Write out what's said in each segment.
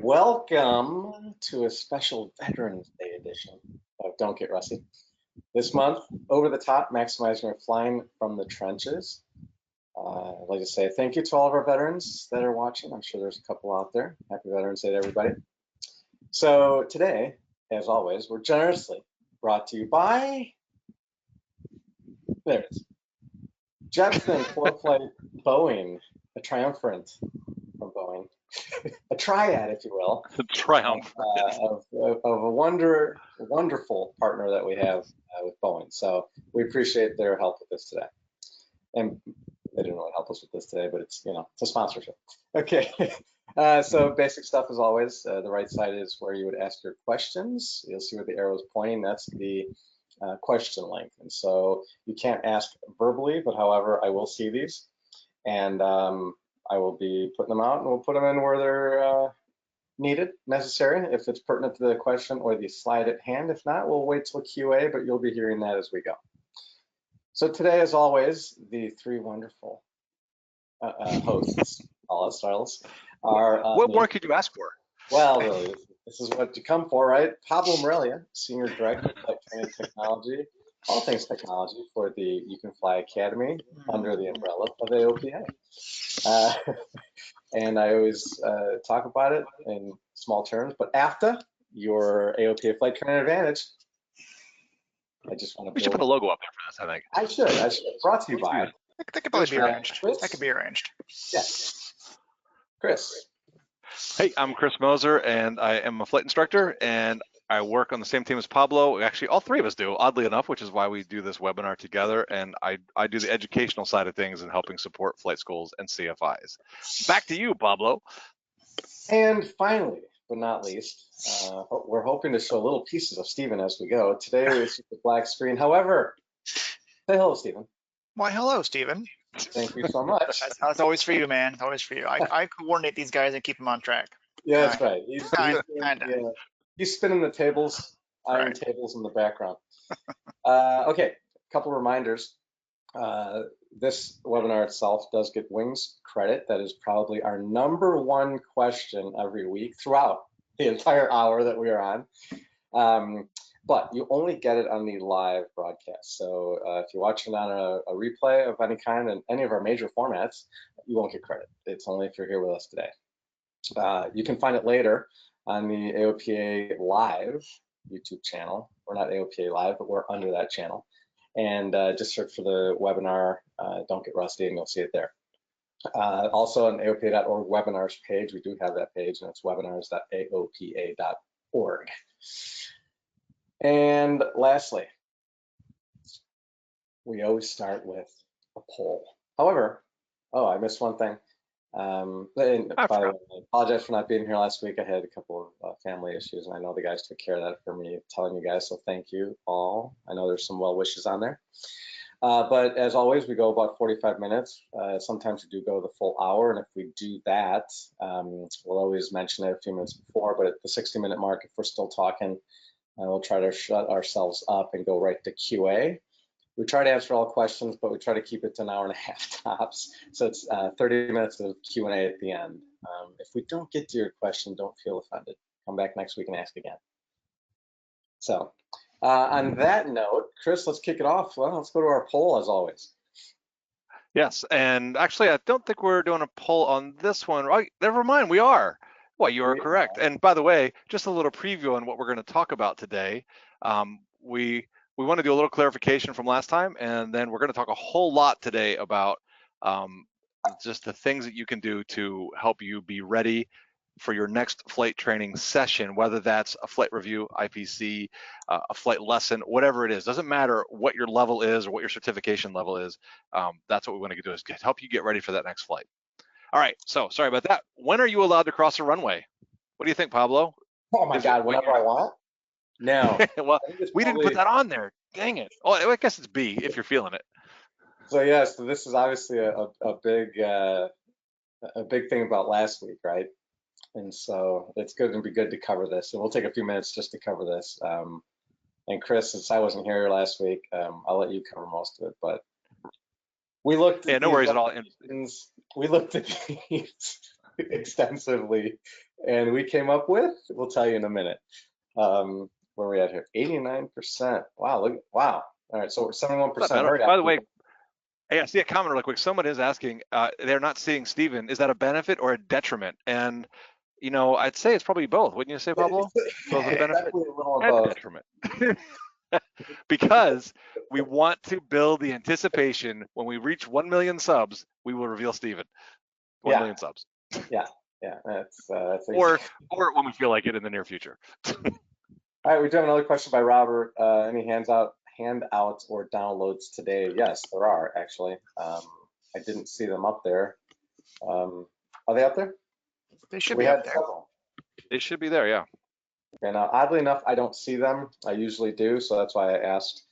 Welcome to a special Veterans Day edition of Don't Get Rusty. This month, over the top, maximizing your flying from the trenches. I'd like to say thank you to all of our veterans that are watching. I'm sure there's a couple out there. Happy Veterans Day to everybody. So today, as always, we're generously brought to you by, there it is, Jetson Flight Boeing, a triumphant from Boeing. A triad, if you will, a triumph of a wonderful partner that we have with Boeing. So we appreciate their help with this today. And they didn't really help us with this today, but it's, it's a sponsorship. Okay. So basic stuff as always. The right side is where you would ask your questions. You'll see where the arrow is pointing. That's the question link. And so you can't ask verbally, but however, I will see these. And I will be putting them out, and we'll put them in where they're needed, necessary, if it's pertinent to the question or the slide at hand. If not, we'll wait till QA, but you'll be hearing that as we go. So today, as always, the three wonderful hosts, all us styles, are. What more could you ask for? Well, really, this is what you come for, right? Pablo Morelia, Senior Director of Flight Training Technology, all things technology for the You Can Fly Academy under the umbrella of AOPA. And I always talk about it in small terms, but AFTA, your AOPA Flight Training Advantage. I just want to. We should put a logo up there for this, I think. I should. Brought to you by. That could probably be arranged. That could be arranged. Yeah. Chris. Hey, I'm Chris Moser, and I am a flight instructor, and I work on the same team as Pablo. Actually, all three of us do, oddly enough, which is why we do this webinar together. And I do the educational side of things and helping support flight schools and CFIs. Back to you, Pablo. And finally, but not least, we're hoping to show little pieces of Stephen as we go. Today we see the black screen. However, say hello, Stephen. Why, hello, Stephen. Thank you so much. That's always for you, man. Always for you. I coordinate these guys and keep them on track. Yeah, that's right. He's spinning the tables, iron tables in the background. Okay, a couple of reminders. This webinar itself does get wings credit. That is probably our #1 question every week throughout the entire hour that we are on. But you only get it on the live broadcast. So if you're watching on a replay of any kind in any of our major formats, you won't get credit. It's only if you're here with us today. You can find it later on the AOPA Live YouTube channel. We're not AOPA Live, but we're under that channel. And just search for the webinar, Don't Get Rusty, and you'll see it there. Also on AOPA.org webinars page, we do have that page, and it's webinars.aopa.org. And lastly, we always start with a poll. However, I missed one thing. And by the way, I apologize for not being here last week. I had a couple of family issues, and I know the guys took care of that for me, telling you guys, so thank you all. I know there's some well wishes on there. But as always, we go about 45 minutes. Sometimes we do go the full hour, and if we do that, we'll always mention it a few minutes before, but at the 60-minute mark, if we're still talking, we'll try to shut ourselves up and go right to QA. We try to answer all questions, but we try to keep it to an hour and a half tops. So it's 30 minutes of Q&A at the end. If we don't get to your question, don't feel offended. Come back next week and ask again. So on that note, Chris, let's kick it off. Well, let's go to our poll as always. Yes, and actually, I don't think we're doing a poll on this one. Right? Never mind, we are. Well, you are correct. And by the way, just a little preview on what we're going to talk about today. We want to do a little clarification from last time, and then we're going to talk a whole lot today about just the things that you can do to help you be ready for your next flight training session, whether that's a flight review, IPC, a flight lesson, whatever it is. Doesn't matter what your level is or what your certification level is. That's what we want to do, is help you get ready for that next flight. All right, so sorry about that. When are you allowed to cross a runway? What do you think, Pablo? Oh my God, whenever I want? No. Well, we didn't put that on there. Dang it. Oh, I guess it's B if you're feeling it. So yeah, so this is obviously a big thing about last week, right? And so it's going to be good to cover this. And we'll take a few minutes just to cover this. And Chris, since I wasn't here last week, I'll let you cover most of it. But we looked at no worries at all. We looked at these extensively And we came up with, we'll tell you in a minute. Where are we at here? 89%. Wow, look, wow. All right, so we're 71%. Hurry up. By the way, hey, I see a comment really quick. Someone is asking, they're not seeing Steven. Is that a benefit or a detriment? And, you know, I'd say it's probably both. Wouldn't you say, Pablo? Both a benefit Definitely a little of and a both. detriment. Because we want to build the anticipation when we reach 1 million subs, we will reveal Steven. 1 million subs. Yeah, that's or when we feel like it in the near future. All right, we do have another question by Robert. Any handouts or downloads today? Yes, there are actually. I didn't see them up there. Are they up there? They should be up there. Several. They should be there, yeah. Okay, now oddly enough, I don't see them. I usually do, so that's why I asked.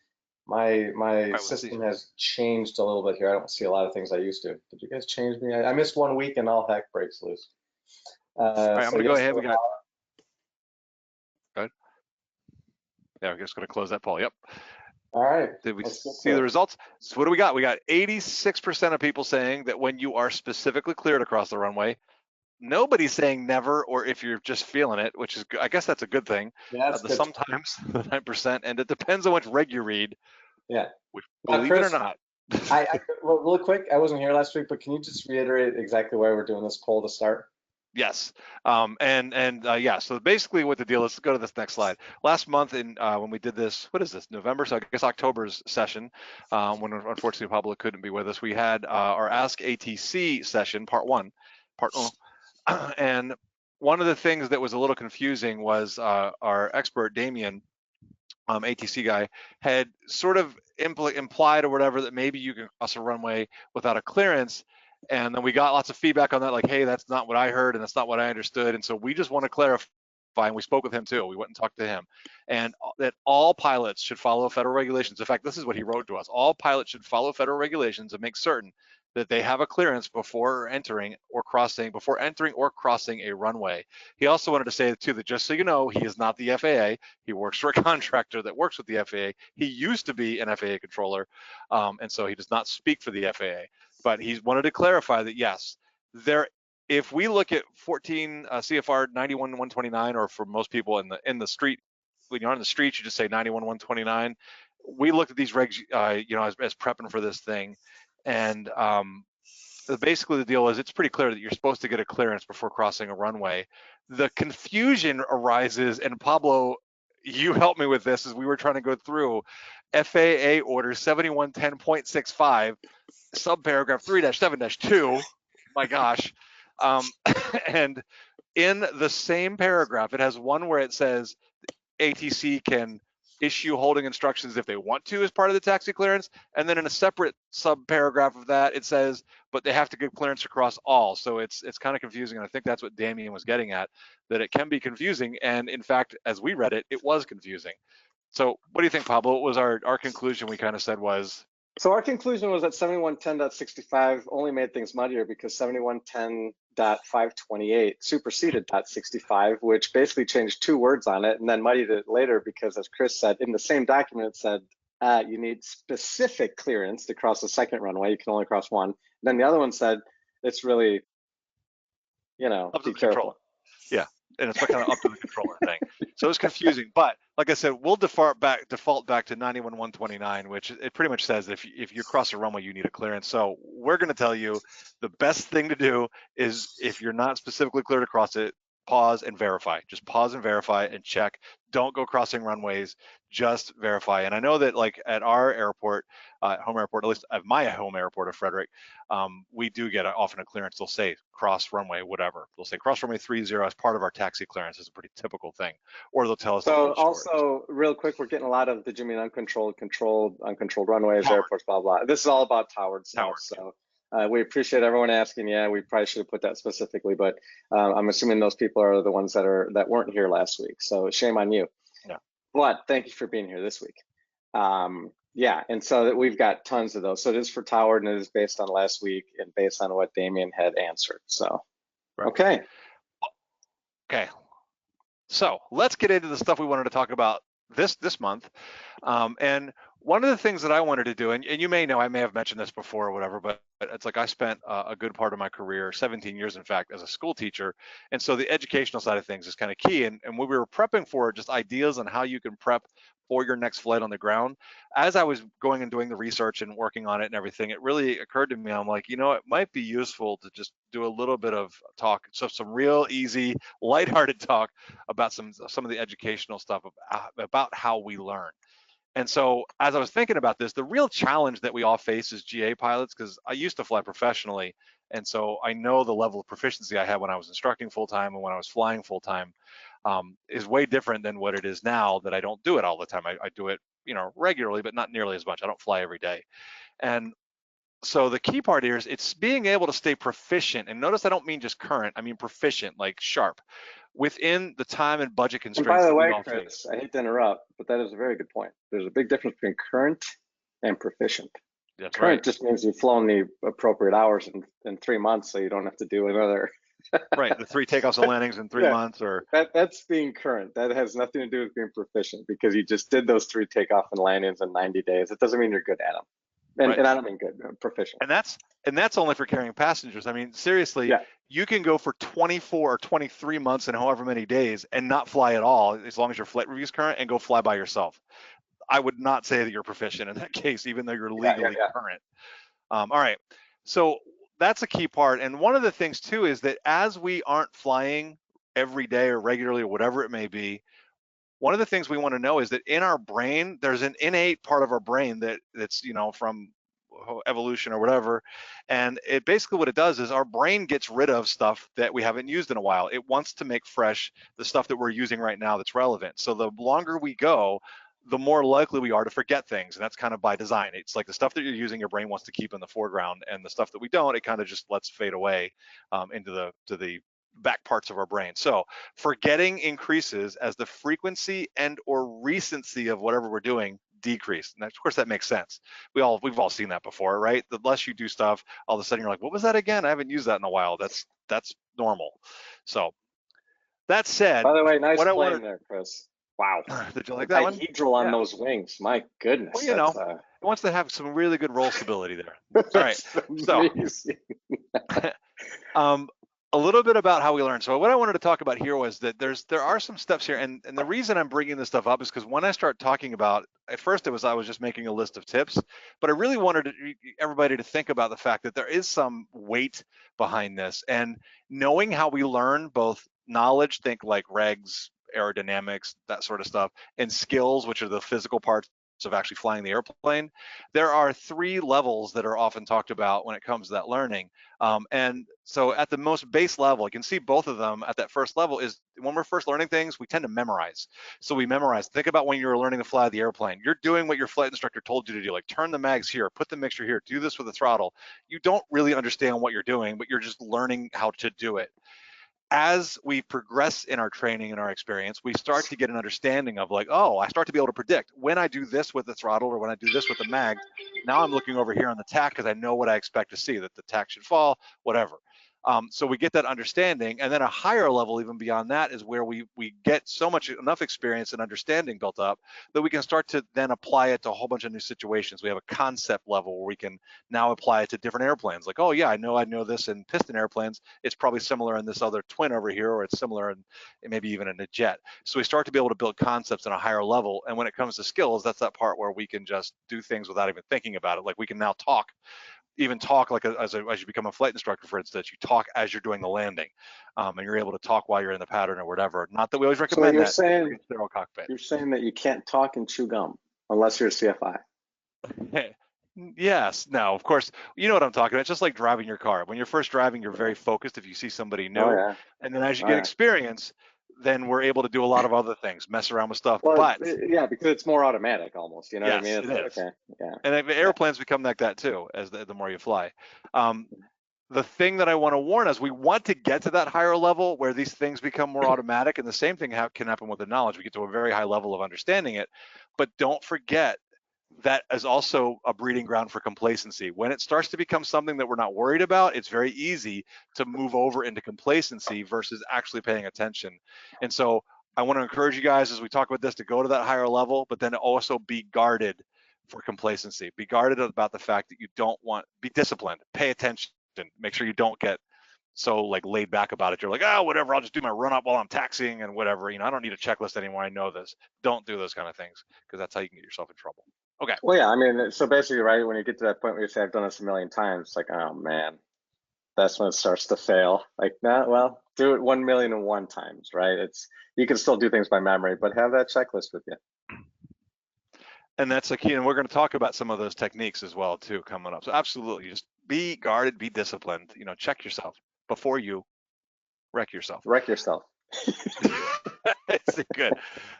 My system has changed a little bit here. I don't see a lot of things I used to. Did you guys change me? I missed 1 week and all heck breaks loose. All right, I'm gonna go ahead. We got. Good. Yeah, I'm just gonna close that poll. Yep. All right. Did we see the results? So what do we got? We got 86% of people saying that when you are specifically cleared across the runway. Nobody's saying never, or if you're just feeling it, which is, I guess that's a good thing. Yeah, that's the good. Sometimes the 9%, and it depends on which reg you read. Yeah. Believe Chris, it or not. Well, really quick, I wasn't here last week, but can you just reiterate exactly why we're doing this poll to start? Yes, yeah. So basically, what the deal is. Let's go to this next slide. Last month, when we did this, what is this? November, so I guess October's session, when unfortunately Pablo couldn't be with us, we had our Ask ATC session, part one. And one of the things that was a little confusing was our expert, Damien, ATC guy, had sort of implied or whatever that maybe you can cross a runway without a clearance. And then we got lots of feedback on that, like, hey, that's not what I heard and that's not what I understood. And so we just want to clarify, and we spoke with him too. We went and talked to him, and that all pilots should follow federal regulations. In fact, this is what he wrote to us. All pilots should follow federal regulations and make certain that they have a clearance before entering or crossing a runway. He also wanted to say too that just so you know, he is not the FAA. He works for a contractor that works with the FAA. He used to be an FAA controller, and so he does not speak for the FAA. But he wanted to clarify that yes, if we look at 14 CFR 91-129, or for most people in the street, when you're on the street, you just say 91-129. We looked at these regs, as prepping for this thing. And basically the deal is it's pretty clear that you're supposed to get a clearance before crossing a runway. The confusion arises, and Pablo, you helped me with this as we were trying to go through FAA order 7110.65, subparagraph 3-7-2. My gosh. And in the same paragraph, it has one where it says ATC can issue holding instructions if they want to as part of the taxi clearance, and then in a separate sub-paragraph of that it says, but they have to get clearance across all. So it's kind of confusing, and I think that's what Damien was getting at, that it can be confusing, and in fact, as we read it, it was confusing. So what do you think, Pablo? What was our conclusion? We kind of said was, so our conclusion was that 7110.65 only made things muddier because 7110.528 superseded .65, which basically changed 2 words on it and then muddied it later because, as Chris said, in the same document it said you need specific clearance to cross the second runway. You can only cross one. And then the other one said it's really, up to be careful. Yeah, and it's kind of up to the controller thing. So it's confusing, but like I said, we'll default back to 91-129, which it pretty much says if you cross a runway, you need a clearance. So we're going to tell you the best thing to do is, if you're not specifically cleared to cross it, pause and verify. Just pause and verify and check. Don't go crossing runways, just verify. And I know that like at our airport, home airport, at least at my home airport of Frederick, we do get often a clearance. They'll say cross runway, whatever. They'll say cross runway 30 as part of our taxi clearance. Is a pretty typical thing. Or they'll tell us. So also, real quick, we're getting a lot of, did you mean uncontrolled runways, towered airports, blah, blah. This is all about towered stuff. So we appreciate everyone asking. Yeah, we probably should have put that specifically, but I'm assuming those people are the ones that weren't here last week. So shame on you. Yeah. But thank you for being here this week. Yeah, and so that we've got tons of those. So it is for towered, and it is based on last week and based on what Damien had answered. So, right. Okay. So let's get into the stuff we wanted to talk about this month. And one of the things that I wanted to do, and you may know, I may have mentioned this before or whatever, but it's like I spent a good part of my career, 17 years in fact, as a school teacher. And so the educational side of things is kind of key. And when we were prepping for it, just ideas on how you can prep for your next flight on the ground, as I was going and doing the research and working on it and everything, it really occurred to me, I'm like, you know, it might be useful to just do a little bit of talk, so some real easy, lighthearted talk about some of the educational stuff about how we learn. And so as I was thinking about this, the real challenge that we all face as GA pilots, because I used to fly professionally, and so I know the level of proficiency I had when I was instructing full-time and when I was flying full-time is way different than what it is now that I don't do it all the time. I do it, you know, regularly, but not nearly as much. I don't fly every day. And so the key part here is it's being able to stay proficient. And notice I don't mean just current, I mean proficient, like sharp, within the time and budget And constraints by the that we way, all Chris, face. I hate to interrupt, but that is a very good point. There's a big difference between current and proficient. That's Current right. just means you've flown the appropriate hours in 3 months, so you don't have to do another. Right, the 3 takeoffs and landings in 3 Yeah. months, or That's being current. That has nothing to do with being proficient because you just did those 3 takeoff and landings in 90 days. It doesn't mean you're good at them. And, right. and I don't mean good, proficient. And that's only for carrying passengers. I mean, seriously, Yeah. you can go for 24 or 23 months and however many days and not fly at all, as long as your flight review is current, and go fly by yourself. I would not say that you're proficient in that case, even though you're legally current. All right, so that's a key part. And one of the things too is that as we aren't flying every day or regularly or whatever it may be, one of the things we want to know is that in our brain, there's an innate part of our brain that's, you know, from evolution or whatever. And it basically what it does is our brain gets rid of stuff that we haven't used in a while. It wants to make fresh the stuff that we're using right now that's relevant. So the longer we go, the more likely we are to forget things. And that's kind of by design. It's like the stuff that you're using, your brain wants to keep in the foreground, and the stuff that we don't, it kind of just lets fade away into the back parts of our brain. So forgetting increases as the frequency and or recency of whatever we're doing decrease. And of course that makes sense. We've all seen that before, right? The less you do stuff, all of a sudden you're like, what was that again? I haven't used that in a while. That's normal. So that said, By the way, nice what I plane wanted, there, Chris. Wow. did you like The that one? dihedral on Yeah. those wings. My goodness. Well, you know, That's, it wants to have some really good roll stability there. All right. that's So amazing. a little bit about how we learn. So what I wanted to talk about here was that there are some steps here, and the reason I'm bringing this stuff up is because when I start talking about, at first I was just making a list of tips, but I really wanted everybody to think about the fact that there is some weight behind this, and knowing how we learn both knowledge, think like regs, aerodynamics, that sort of stuff, and skills, which are the physical parts of actually flying the airplane. There are 3 levels that are often talked about when it comes to that learning. And so at the most base level, you can see both of them at that first level is when we're first learning things, we tend to memorize. So we memorize. Think about when you're learning to fly the airplane. You're doing what your flight instructor told you to do, like turn the mags here, put the mixture here, do this with the throttle. You don't really understand what you're doing, but you're just learning how to do it. As we progress in our training and our experience, we start to get an understanding of like, oh, I start to be able to predict when I do this with the throttle or when I do this with the mag. Now I'm looking over here on the tack because I know what I expect to see, that the tack should fall, whatever. So we get that understanding, and then a higher level even beyond that is where we get enough experience and understanding built up that we can start to then apply it to a whole bunch of new situations. We have a concept level where we can now apply it to different airplanes. Like, oh yeah, I know this in piston airplanes. It's probably similar in this other twin over here, or it's similar in maybe even in a jet. So we start to be able to build concepts on a higher level. And when it comes to skills, that's that part where we can just do things without even thinking about it. Like we can now talk like as you become a flight instructor, for instance, you talk as you're doing the landing, and you're able to talk while you're in the pattern or whatever. Not that we always recommend So that. you're saying that you can't talk and chew gum unless you're a CFI. Yes, no, of course, you know what I'm talking about. It's just like driving your car. When you're first driving, you're very focused if you see somebody new. Oh, yeah. And then as you Oh, get yeah. experience, then we're able to do a lot of other things, mess around with stuff. Well, But yeah, because it's more automatic almost, you know what I mean? yes, It's it like, is. okay, yeah. And airplanes become like that too, as the more you fly. The thing that I want to warn us, we want to get to that higher level where these things become more automatic, and the same thing can happen with the knowledge. We get to a very high level of understanding it, but don't forget that is also a breeding ground for complacency. When it starts to become something that we're not worried about, it's very easy to move over into complacency versus actually paying attention. And so I want to encourage you guys as we talk about this to go to that higher level, but then also be guarded for complacency. Be guarded about the fact that you don't want, be disciplined, pay attention, make sure you don't get so like laid back about it. You're like, oh, whatever, I'll just do my run up while I'm taxiing and whatever. You know, I don't need a checklist anymore. I know this. Don't do those kind of things, because that's how you can get yourself in trouble. Okay. Well, yeah, I mean, so basically, right, when you get to that point where you say, I've done this a million times, it's like, oh man, that's when it starts to fail. Like, nah, well, do it 1,000,001 times, right? You can still do things by memory, but have that checklist with you. And that's the key. And we're going to talk about some of those techniques as well, too, coming up. So absolutely, just be guarded, be disciplined, you know, check yourself before you wreck yourself. Wreck yourself. It's good.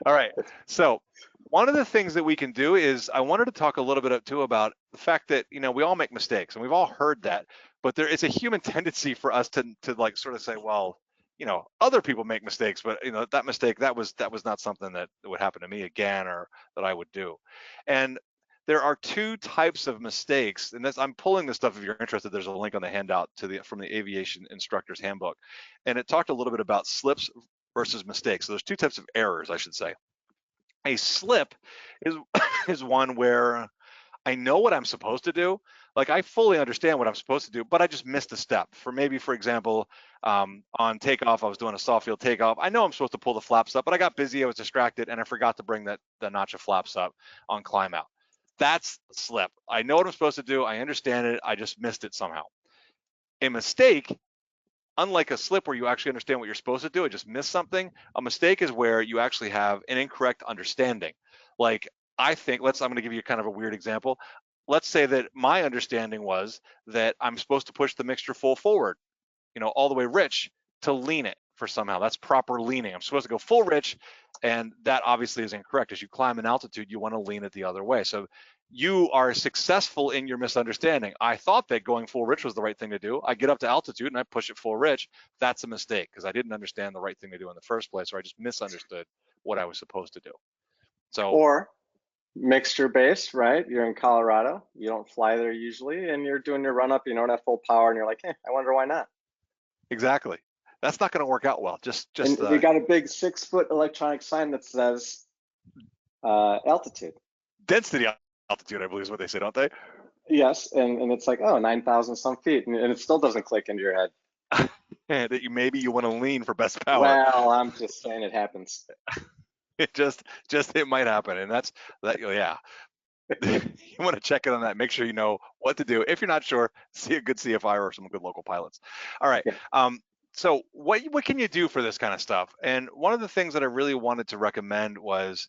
All right. So one of the things that we can do is, I wanted to talk a little bit too about the fact that, you know, we all make mistakes, and we've all heard that, but there is a human tendency for us to like sort of say, well, you know, other people make mistakes, but you know, that mistake, that was not something that would happen to me again, or that I would do. And there are two types of mistakes, and I'm pulling this stuff if you're interested. There's a link on the handout from the Aviation Instructor's Handbook, and it talked a little bit about slips versus mistakes. So there's two types of errors, I should say. A slip is one where I know what I'm supposed to do. Like, I fully understand what I'm supposed to do, but I just missed a step. For example, on takeoff, I was doing a soft field takeoff. I know I'm supposed to pull the flaps up, but I got busy, I was distracted, and I forgot to bring the notch of flaps up on climb out. That's a slip. I know what I'm supposed to do. I understand it. I just missed it somehow. A mistake, unlike a slip where you actually understand what you're supposed to do, I just missed something. A mistake is where you actually have an incorrect understanding. Like, I'm going to give you kind of a weird example. Let's say that my understanding was that I'm supposed to push the mixture full forward, you know, all the way rich, to lean it for somehow. That's proper leaning. I'm supposed to go full rich, and that obviously is incorrect. As you climb in altitude, you want to lean it the other way. So you are successful in your misunderstanding. I thought that going full rich was the right thing to do. I get up to altitude and I push it full rich. That's a mistake, because I didn't understand the right thing to do in the first place, or I just misunderstood what I was supposed to do. So, or mixture based, right? You're in Colorado, you don't fly there usually, and you're doing your run up, you don't have full power, and you're like, I wonder why not. exactly. That's not going to work out well. And you got a big 6-foot electronic sign that says altitude. Density altitude, I believe is what they say, don't they? Yes, and it's like, oh, 9,000 some feet, and it still doesn't click into your head. That maybe you want to lean for best power. Well, I'm just saying it happens. It might happen, and that's that. Yeah, you want to check in on that. Make sure you know what to do. If you're not sure, see a good CFI or some good local pilots. All right. Yeah. So what can you do for this kind of stuff? And one of the things that I really wanted to recommend was,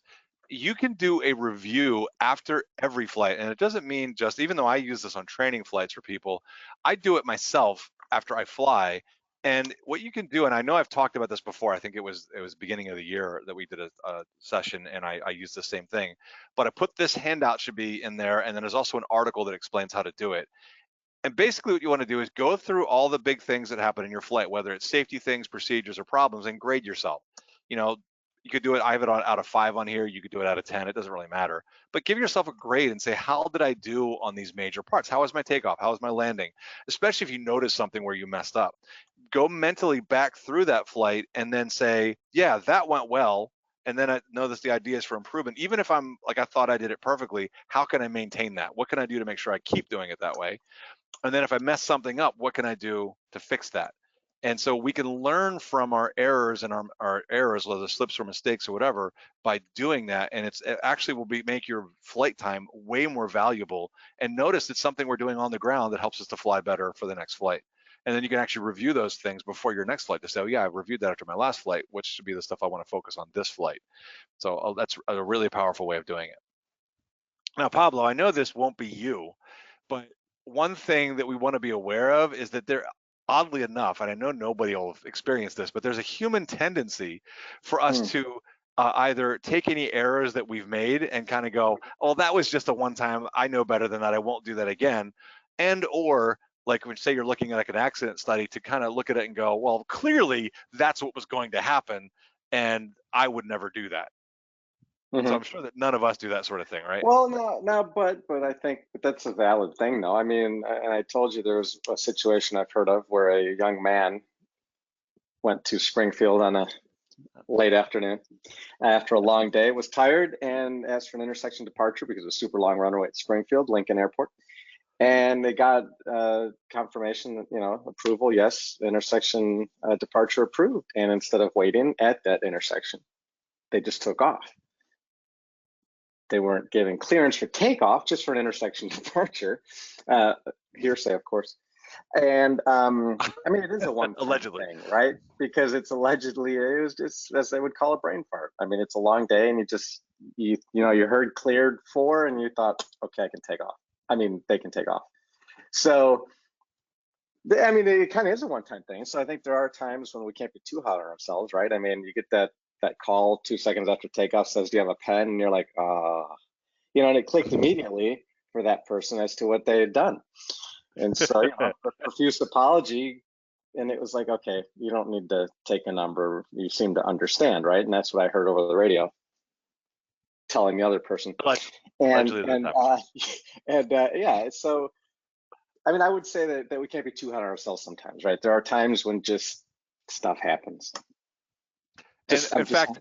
you can do a review after every flight. And it doesn't mean just, even though I use this on training flights for people, I do it myself after I fly. And what you can do, and I know I've talked about this before, I think it was beginning of the year that we did a session, and I used the same thing, but I put this handout, should be in there, and then there's also an article that explains how to do it. And basically what you want to do is go through all the big things that happen in your flight, whether it's safety things, procedures, or problems, and grade yourself. You know, you could do it, I have it out of 5 on here, you could do it out of 10, it doesn't really matter. But give yourself a grade and say, how did I do on these major parts? How was my takeoff? How was my landing? Especially if you notice something where you messed up. Go mentally back through that flight and then say, yeah, that went well. And then I notice the ideas for improvement. Even if I'm like, I thought I did it perfectly, how can I maintain that? What can I do to make sure I keep doing it that way? And then if I mess something up, what can I do to fix that? And so we can learn from our errors and our errors, whether slips or mistakes or whatever, by doing that. And it actually will make your flight time way more valuable. And notice it's something we're doing on the ground that helps us to fly better for the next flight. And then you can actually review those things before your next flight to say, oh yeah, I've reviewed that after my last flight, which should be the stuff I want to focus on this flight. So that's a really powerful way of doing it. Now, Pablo, I know this won't be you, but one thing that we want to be aware of is that there, oddly enough, and I know nobody will experience this, but there's a human tendency for us to either take any errors that we've made and kind of go, oh, that was just a one time, I know better than that, I won't do that again. And or like when say you're looking at like an accident study, to kind of look at it and go, well, clearly that's what was going to happen, and I would never do that. So I'm sure that none of us do that sort of thing, right? Well, no, but I think that's a valid thing, though. I mean, and I told you there was a situation I've heard of where a young man went to Springfield on a late afternoon after a long day, was tired and asked for an intersection departure because it was a super long runway at Springfield, Lincoln Airport. And they got confirmation that, approval, yes, intersection departure approved. And instead of waiting at that intersection, they just took off. They weren't giving clearance for takeoff, just for an intersection departure. Hearsay, of course. And it is a one-time thing, right? Because it was just, as they would call a brain fart. It's a long day, and you heard cleared for, and you thought, okay, I can take off. They can take off. So, it kind of is a one-time thing. So I think there are times when we can't be too hard on ourselves, right? You get that call 2 seconds after takeoff, says, do you have a pen? And you're like, and it clicked immediately for that person as to what they had done. And so, profuse apology, and it was like, okay, you don't need to take a number. You seem to understand, right? And that's what I heard over the radio, telling the other person. Yeah. So, I would say that we can't be too hard on ourselves sometimes, right? There are times when just stuff happens. In fact,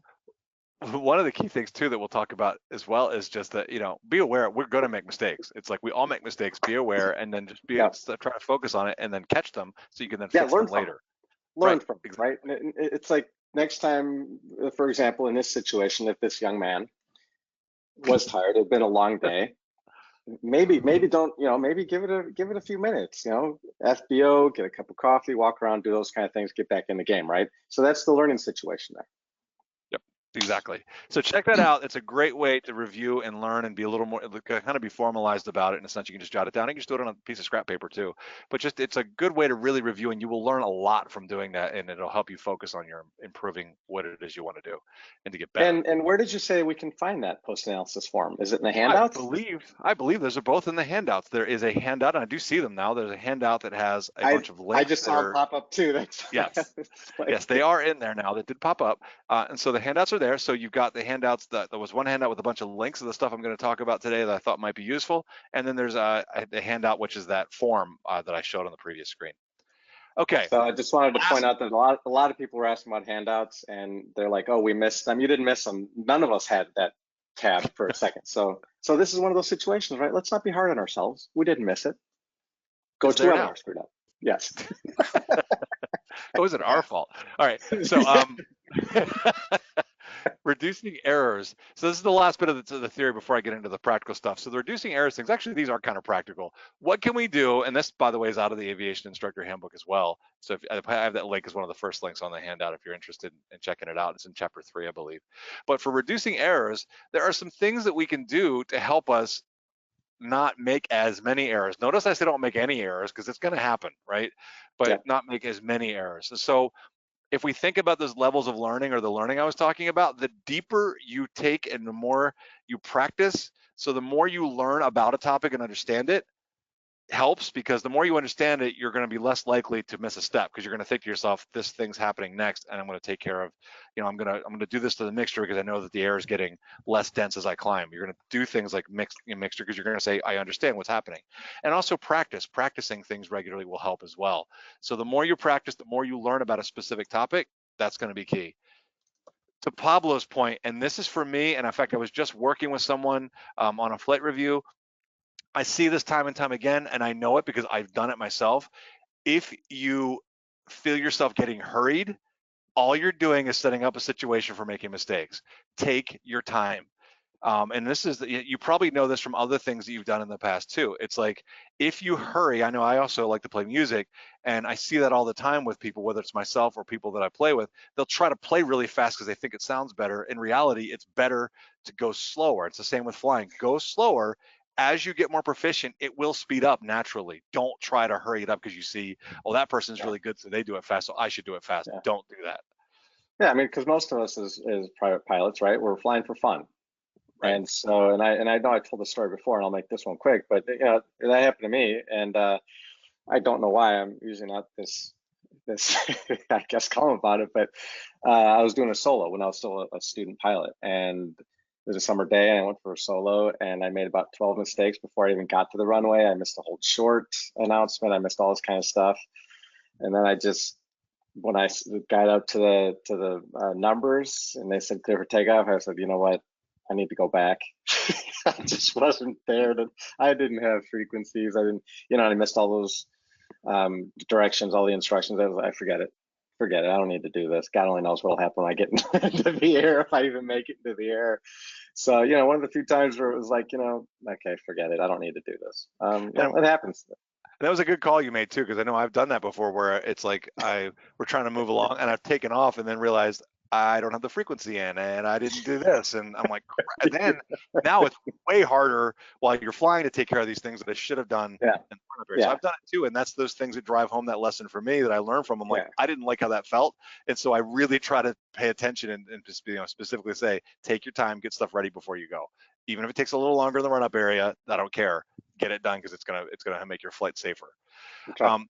one of the key things too that we'll talk about as well is just that, be aware we're going to make mistakes. It's like we all make mistakes. Be aware, and then just try to focus on it, and then catch them so you can then fix them later. Learn from it, right? It's like next time, for example, in this situation, if this young man was tired, it had been a long day. Maybe don't, maybe give it a few minutes, FBO, get a cup of coffee, walk around, do those kind of things, get back in the game, right? So that's the learning situation there. Yep, exactly. So check that out. It's a great way to review and learn and be a little more, kind of be formalized about it in a sense. You can just jot it down. You can just do it on a piece of scrap paper too. But it's a good way to really review, and you will learn a lot from doing that, and it'll help you focus on your improving what it is you want to do and to get better. And where did you say we can find that post-analysis form? Is it in the handouts? I believe those are both in the handouts. There is a handout, and I do see them now. There's a handout that has a bunch of links. I just saw them pop up too. Yes, yes, they are in there now. That did pop up, and so the handouts are there. So you've got the handouts. There was one handout with a bunch of links of the stuff I'm going to talk about today that I thought might be useful, and then there's a handout which is that form that I showed on the previous screen. Okay. So I just wanted to point out that a lot of people were asking about handouts, and they're like, "Oh, we missed them." You didn't miss them. None of us had that tab for a second. So this is one of those situations, right? Let's not be hard on ourselves. We didn't miss it. Go 2 hours screwed up. Yes. It wasn't our fault. All right. So reducing errors. So this is the last bit of the theory before I get into the practical stuff. So the reducing errors things, actually, these are kind of practical. What can we do? And this, by the way, is out of the Aviation Instructor Handbook as well. So if I have that link as one of the first links on the handout if you're interested in checking it out. It's in chapter 3, I believe. But for reducing errors, there are some things that we can do to help us not make as many errors. Notice I said don't make any errors because it's going to happen, right? But not make as many errors. So if we think about those levels of learning, or the learning I was talking about, the deeper you take and the more you practice, so the more you learn about a topic and understand it, helps, because the more you understand it, you're going to be less likely to miss a step, because you're going to think to yourself, this thing's happening next, and I'm going to take care of, I'm going to do this to the mixture because I know that the air is getting less dense as I climb. You're going to do things like mixture because you're going to say, I understand what's happening. And also practicing things regularly will help as well. So the more you practice, the more you learn about a specific topic. That's going to be key. To Pablo's point, and this is for me, and in fact, I was just working with someone on a flight review. I see this time and time again, and I know it because I've done it myself. If you feel yourself getting hurried, all you're doing is setting up a situation for making mistakes. Take your time. And this is, you probably know this from other things that you've done in the past too. It's like, if you hurry, I know I also like to play music, and I see that all the time with people, whether it's myself or people that I play with, they'll try to play really fast because they think it sounds better. In reality, it's better to go slower. It's the same with flying. Go slower. As you get more proficient, it will speed up naturally. Don't try to hurry it up because you see, oh, that person's really good, so they do it fast, so I should do it fast. Don't do that. Yeah, because most of us as private pilots, right, we're flying for fun. Right. And so, and I know I told the story before, and I'll make this one quick, but that happened to me, and I don't know why I'm using not this I guess column about it, but I was doing a solo when I was still a student pilot, and it was a summer day, and I went for a solo, and I made about 12 mistakes before I even got to the runway. I missed a hold short announcement. I missed all this kind of stuff, and then I just when I got up to the numbers and they said clear for takeoff, I said, you know what, I need to go back. I just wasn't there. I didn't have frequencies. I didn't, I missed all those directions, all the instructions. I forget it. Forget it. I don't need to do this. God only knows what'll happen when I get into the air, if I even make it into the air. So, one of the few times where it was like, okay, forget it. I don't need to do this. It happens. That was a good call you made too, because I know I've done that before where it's like we're trying to move along and I've taken off and then realized I don't have the frequency in and I didn't do this. And I'm like, and then now it's way harder while you're flying to take care of these things that I should have done. Yeah. So I've done it too. And that's those things that drive home that lesson for me that I learned from. I'm like, I didn't like how that felt. And so I really try to pay attention and just, specifically say, take your time, get stuff ready before you go. Even if it takes a little longer in the run-up area, I don't care. Get it done because it's gonna make your flight safer. Okay.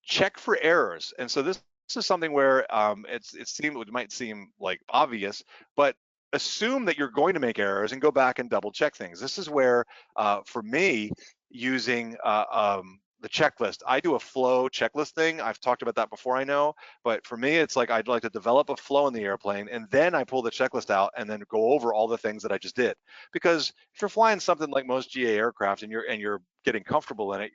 Check for errors, and so this is something where it might seem like obvious, but assume that you're going to make errors and go back and double check things. This is where, for me, using the checklist, I do a flow checklist thing. I've talked about that before, I know, but for me, it's like I'd like to develop a flow in the airplane, and then I pull the checklist out and then go over all the things that I just did. Because if you're flying something like most GA aircraft and you're getting comfortable in it,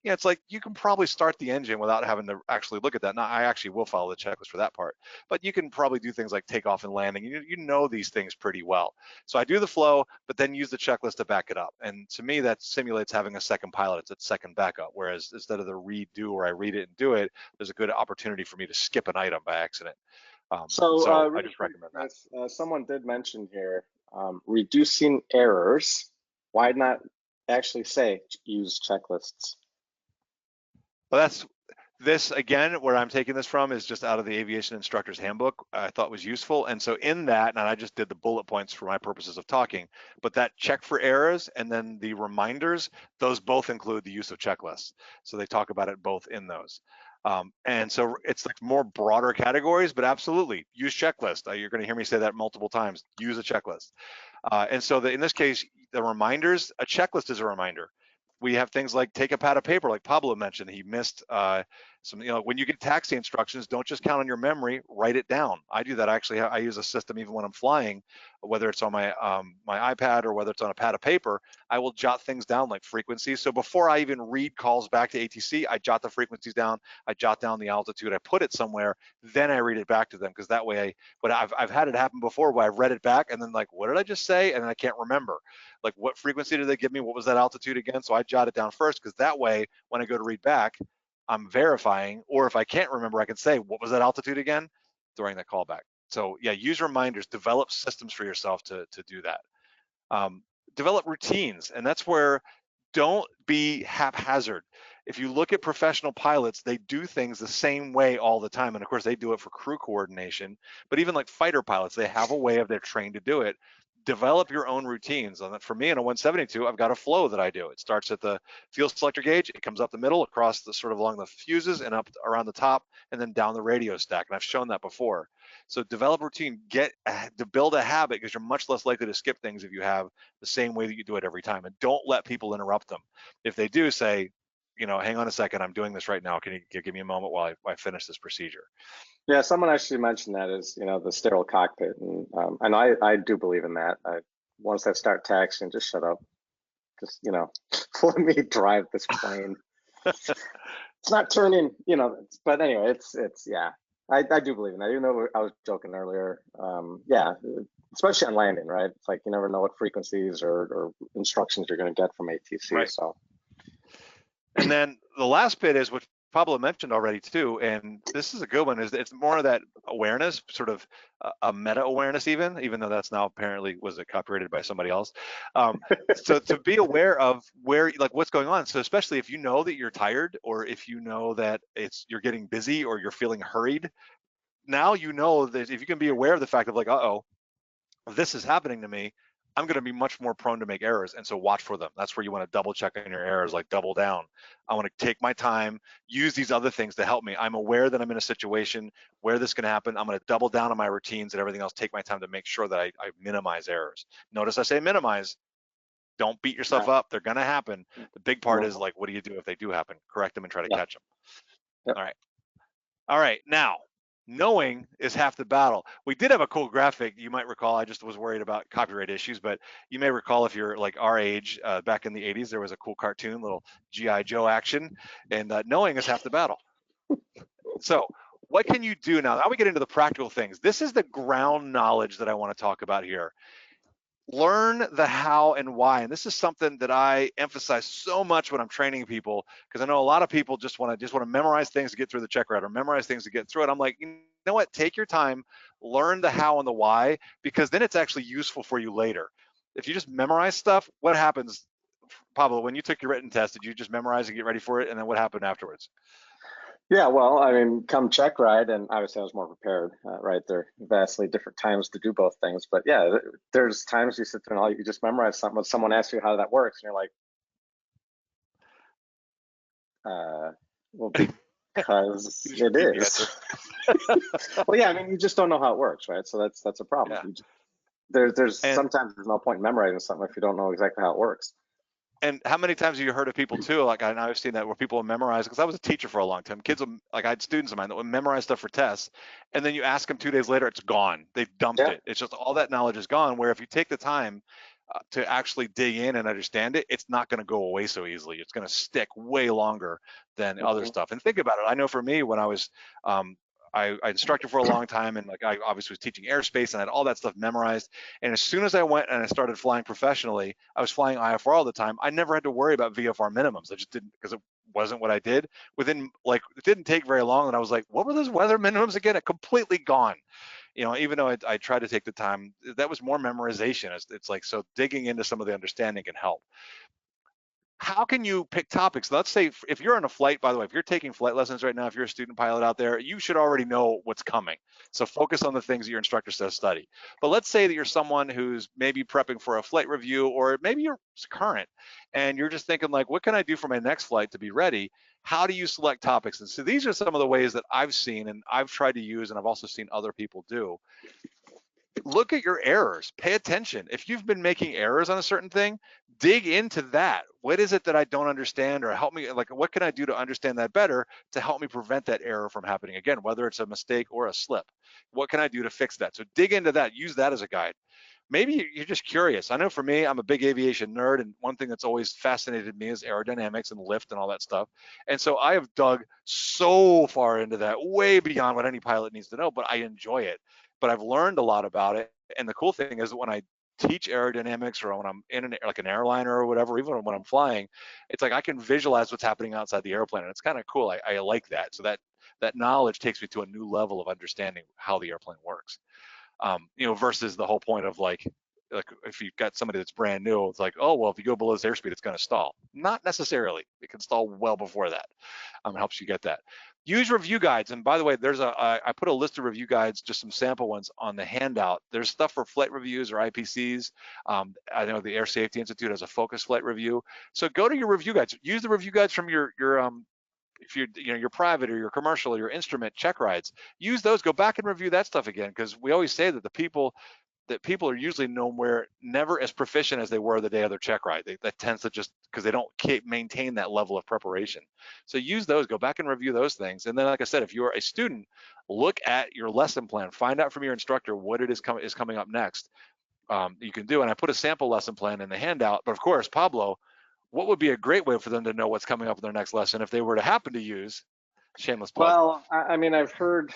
it's like you can probably start the engine without having to actually look at that. Now, I actually will follow the checklist for that part, but you can probably do things like takeoff and landing. You know these things pretty well. So I do the flow, but then use the checklist to back it up. And to me, that simulates having a second pilot. It's a second backup. Whereas instead of the redo where I read it and do it, there's a good opportunity for me to skip an item by accident. So I just recommend that. Someone did mention here, reducing errors. Why not actually say use checklists? Well, this again, where I'm taking this from is just out of the Aviation Instructor's Handbook. I thought was useful. And so in that, and I just did the bullet points for my purposes of talking, but that check for errors and then the reminders, those both include the use of checklists. So they talk about it both in those. And so it's like more broader categories, but absolutely use checklist. You're going to hear me say that multiple times, use a checklist. And so in this case, the reminders, a checklist is a reminder. We have things like take a pad of paper, like Pablo mentioned. He missed some, when you get taxi instructions, don't just count on your memory, write it down. I do that. Actually, I use a system even when I'm flying, whether it's on my my iPad or whether it's on a pad of paper, I will jot things down like frequencies. So before I even read calls back to ATC, I jot the frequencies down, I jot down the altitude, I put it somewhere, then I read it back to them, because that way, but I've had it happen before where I read it back and then like, what did I just say? And then I can't remember. Like, what frequency did they give me? What was that altitude again? So I jot it down first, because that way, when I go to read back, I'm verifying, or if I can't remember, I can say, what was that altitude again during that callback. So yeah, use reminders, develop systems for yourself to do that. Develop routines, and that's where don't be haphazard. If you look at professional pilots, they do things the same way all the time. And of course, they do it for crew coordination, but even like fighter pilots, they have a way of they're trained to do it. Develop your own routines. And for me, in a 172, I've got a flow that I do. It starts at the fuel selector gauge, it comes up the middle, across the sort of along the fuses and up around the top, and then down the radio stack. And I've shown that before. So develop routine, get to build a habit, because you're much less likely to skip things if you have the same way that you do it every time. And don't let people interrupt them. If they do, say, hang on a second, I'm doing this right now. Can you give me a moment while I finish this procedure? Yeah, someone actually mentioned that is, the sterile cockpit, and I do believe in that. Once I start taxiing, just shut up, just let me drive this plane. It's not turning, but anyway, it's yeah, I do believe in that. Even though I was joking earlier, yeah, especially on landing, right? It's like you never know what frequencies or instructions you're going to get from ATC. Right. So, and then the last bit is what Pablo mentioned already too, and this is a good one, is it's more of that awareness, sort of a meta awareness, even though that's now apparently was it copyrighted by somebody else. So to be aware of where, like, what's going on. So especially if you know that you're tired, or if you know that you're getting busy, or you're feeling hurried, now you know that if you can be aware of the fact of like, uh-oh, if this is happening to me, I'm going to be much more prone to make errors. And so watch for them. That's where you want to double check on your errors, like double down. I want to take my time, use these other things to help me. I'm aware that I'm in a situation where this can happen. I'm going to double down on my routines and everything else, take my time to make sure that I minimize errors. Notice I say minimize. Don't beat yourself up. They're going to happen. The big part is like, what do you do if they do happen? Correct them and try to catch them. Yep. All right. Now, Knowing is half the battle. We did have a cool graphic, you might recall. I just was worried about copyright issues, but you may recall, if you're like our age, back in the 80s, there was a cool cartoon, little G.I. Joe action, and knowing is half the battle. So what can you do now? Now we get into the practical things. This is the ground knowledge that I want to talk about here. Learn the how and why. And this is something that I emphasize so much when I'm training people, because I know a lot of people just want to memorize things to get through the check route, or memorize things to get through it. I'm like, you know what? Take your time, learn the how and the why, because then it's actually useful for you later. If you just memorize stuff, what happens, Pablo, when you took your written test? Did you just memorize and get ready for it? And then what happened afterwards? Yeah, well, I mean, come check ride, and obviously I was more prepared, right? There are vastly different times to do both things, but yeah, there's times you sit there and you just memorize something, when someone asks you how that works, and you're like, well, because it is. Well, yeah, I mean, you just don't know how it works, right? So that's a problem. Yeah. There's sometimes there's no point in memorizing something if you don't know exactly how it works. And how many times have you heard of people too? Like I've seen that where people will memorize, because I was a teacher for a long time. Kids will, like, I had students of mine that would memorize stuff for tests, and then you ask them 2 days later, it's gone. They've dumped it. It's just all that knowledge is gone. Where if you take the time to actually dig in and understand it, it's not going to go away so easily. It's going to stick way longer than other stuff. And think about it. I know for me, when I was I instructed for a long time, and like I obviously was teaching airspace, and I had all that stuff memorized. And as soon as I went and I started flying professionally, I was flying IFR all the time. I never had to worry about VFR minimums. I just didn't, because it wasn't what I did. Within, like, it didn't take very long, and I was like, what were those weather minimums again? It completely gone. You know, even though I tried to take the time, that was more memorization. It's like, so digging into some of the understanding can help. How can you pick topics? Let's say if you're on a flight, by the way, if you're taking flight lessons right now, if you're a student pilot out there, you should already know what's coming. So focus on the things that your instructor says study. But let's say that you're someone who's maybe prepping for a flight review, or maybe you're current and you're just thinking like, what can I do for my next flight to be ready? How do you select topics? And so these are some of the ways that I've seen and I've tried to use, and I've also seen other people do. Look at your errors, pay attention. If you've been making errors on a certain thing, dig into that. What is it that I don't understand, or help me, like, what can I do to understand that better to help me prevent that error from happening again, whether it's a mistake or a slip? What can I do to fix that? So dig into that, use that as a guide. Maybe you're just curious. I know for me, I'm a big aviation nerd, and one thing that's always fascinated me is aerodynamics and lift and all that stuff. And so I have dug so far into that, way beyond what any pilot needs to know, but I enjoy it. But I've learned a lot about it. And the cool thing is that when I teach aerodynamics, or when I'm in like an airliner or whatever, even when I'm flying, it's like I can visualize what's happening outside the airplane, and it's kind of cool. I like that. So that knowledge takes me to a new level of understanding how the airplane works. You know, versus the whole point of like if you've got somebody that's brand new, it's like, oh, well, if you go below this airspeed, it's going to stall. Not necessarily. It can stall well before that. It helps you get that. Use review guides. And by the way, I put a list of review guides, just some sample ones on the handout. There's stuff for flight reviews or IPCs. I know the Air Safety Institute has a focus flight review. So go to your review guides. Use the review guides from your if you're, you know, your private or your commercial or your instrument check rides. Use those. Go back and review that stuff again, because we always say that people are usually nowhere never as proficient as they were the day of their check ride. That tends to just because they don't maintain that level of preparation. So use those. Go back and review those things. And then, like I said, if you're a student, look at your lesson plan. Find out from your instructor what it is coming up next. You can do. And I put a sample lesson plan in the handout. But of course, Pablo, what would be a great way for them to know what's coming up in their next lesson if they were to happen to use, shameless plug? Well, I mean, I've heard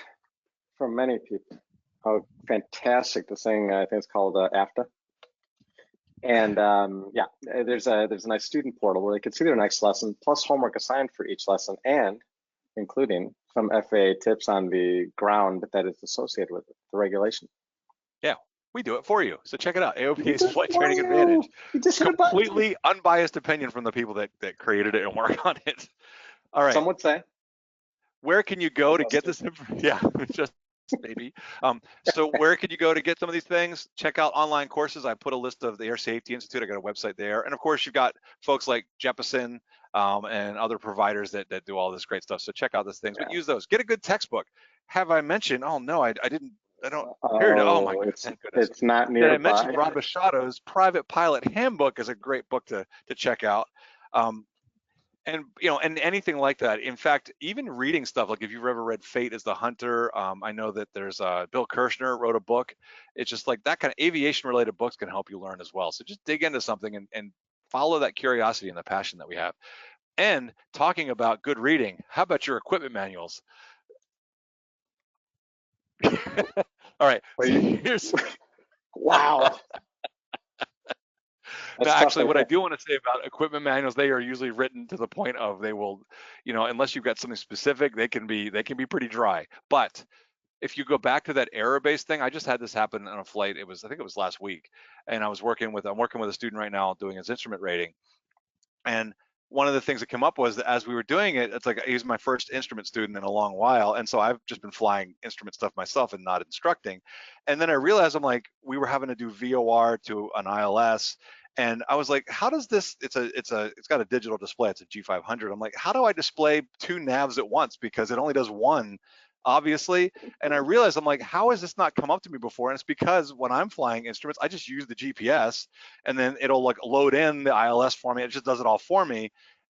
from many people how fantastic this thing, I think it's called AFTA. And yeah, there's a nice student portal where they can see their next lesson, plus homework assigned for each lesson, and including some FAA tips on the ground that is associated with it, the regulation. Yeah, we do it for you. So check it out, AOPA's Flight Training Advantage. Completely unbiased opinion from the people that created it and work on it. All right. Some would say. Where can you go to get this information? Yeah, just maybe. So where can you go to get some of these things? Check out online courses. I put a list of the Air Safety Institute. I got a website there. And of course, you've got folks like Jeppesen and other providers that do all this great stuff. So check out those things, but use those. Get a good textbook. Have I mentioned? Oh no, I didn't. I don't. Here it is. Oh my goodness, thank goodness. It's not nearby. Did I mention Rod Machado's Private Pilot Handbook is a great book to check out. And and anything like that. In fact, even reading stuff, like if you've ever read Fate as the Hunter, I know that there's Bill Kirshner wrote a book. It's just like that kind of aviation related books can help you learn as well. So just dig into something and follow that curiosity and the passion that we have. And talking about good reading, how about your equipment manuals? All right. Here's Wow. Now, actually, what I do want to say about equipment manuals, they are usually written to the point of they will, unless you've got something specific, they can be pretty dry. But if you go back to that error-based thing, I just had this happen on a flight. I think it was last week, and I'm working with a student right now doing his instrument rating, and one of the things that came up was that as we were doing it, it's like he's my first instrument student in a long while, and so I've just been flying instrument stuff myself and not instructing. And then I realized we were having to do VOR to an ILS, and I was like, how does this? It's got a digital display. It's a G500. I'm like, how do I display two navs at once, because it only does one, obviously. And I realized, I'm like, how has this not come up to me before? And it's because when I'm flying instruments, I just use the GPS, and then it'll like load in the ILS for me. It just does it all for me,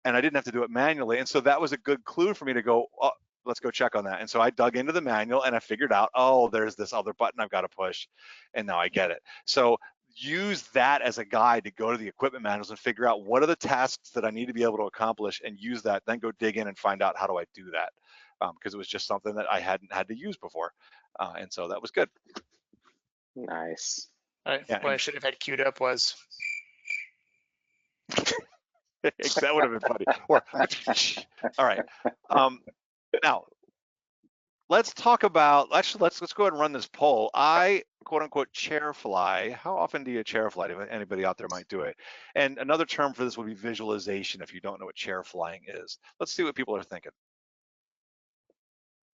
and I didn't have to do it manually. And so that was a good clue for me to go, oh, let's go check on that. And so I dug into the manual and I figured out, oh, there's this other button I've got to push, and now I get it. So use that as a guide to go to the equipment manuals and figure out what are the tasks that I need to be able to accomplish, and use that, then go dig in and find out how do I do that, because it was just something that I hadn't had to use before. And so that was good. Nice. What I should have had queued up was. That would have been funny. Or, all right. Now, let's talk about, actually, let's go ahead and run this poll. I, quote unquote, chair fly. How often do you chair fly? If anybody out there might do it. And another term for this would be visualization, if you don't know what chair flying is. Let's see what people are thinking.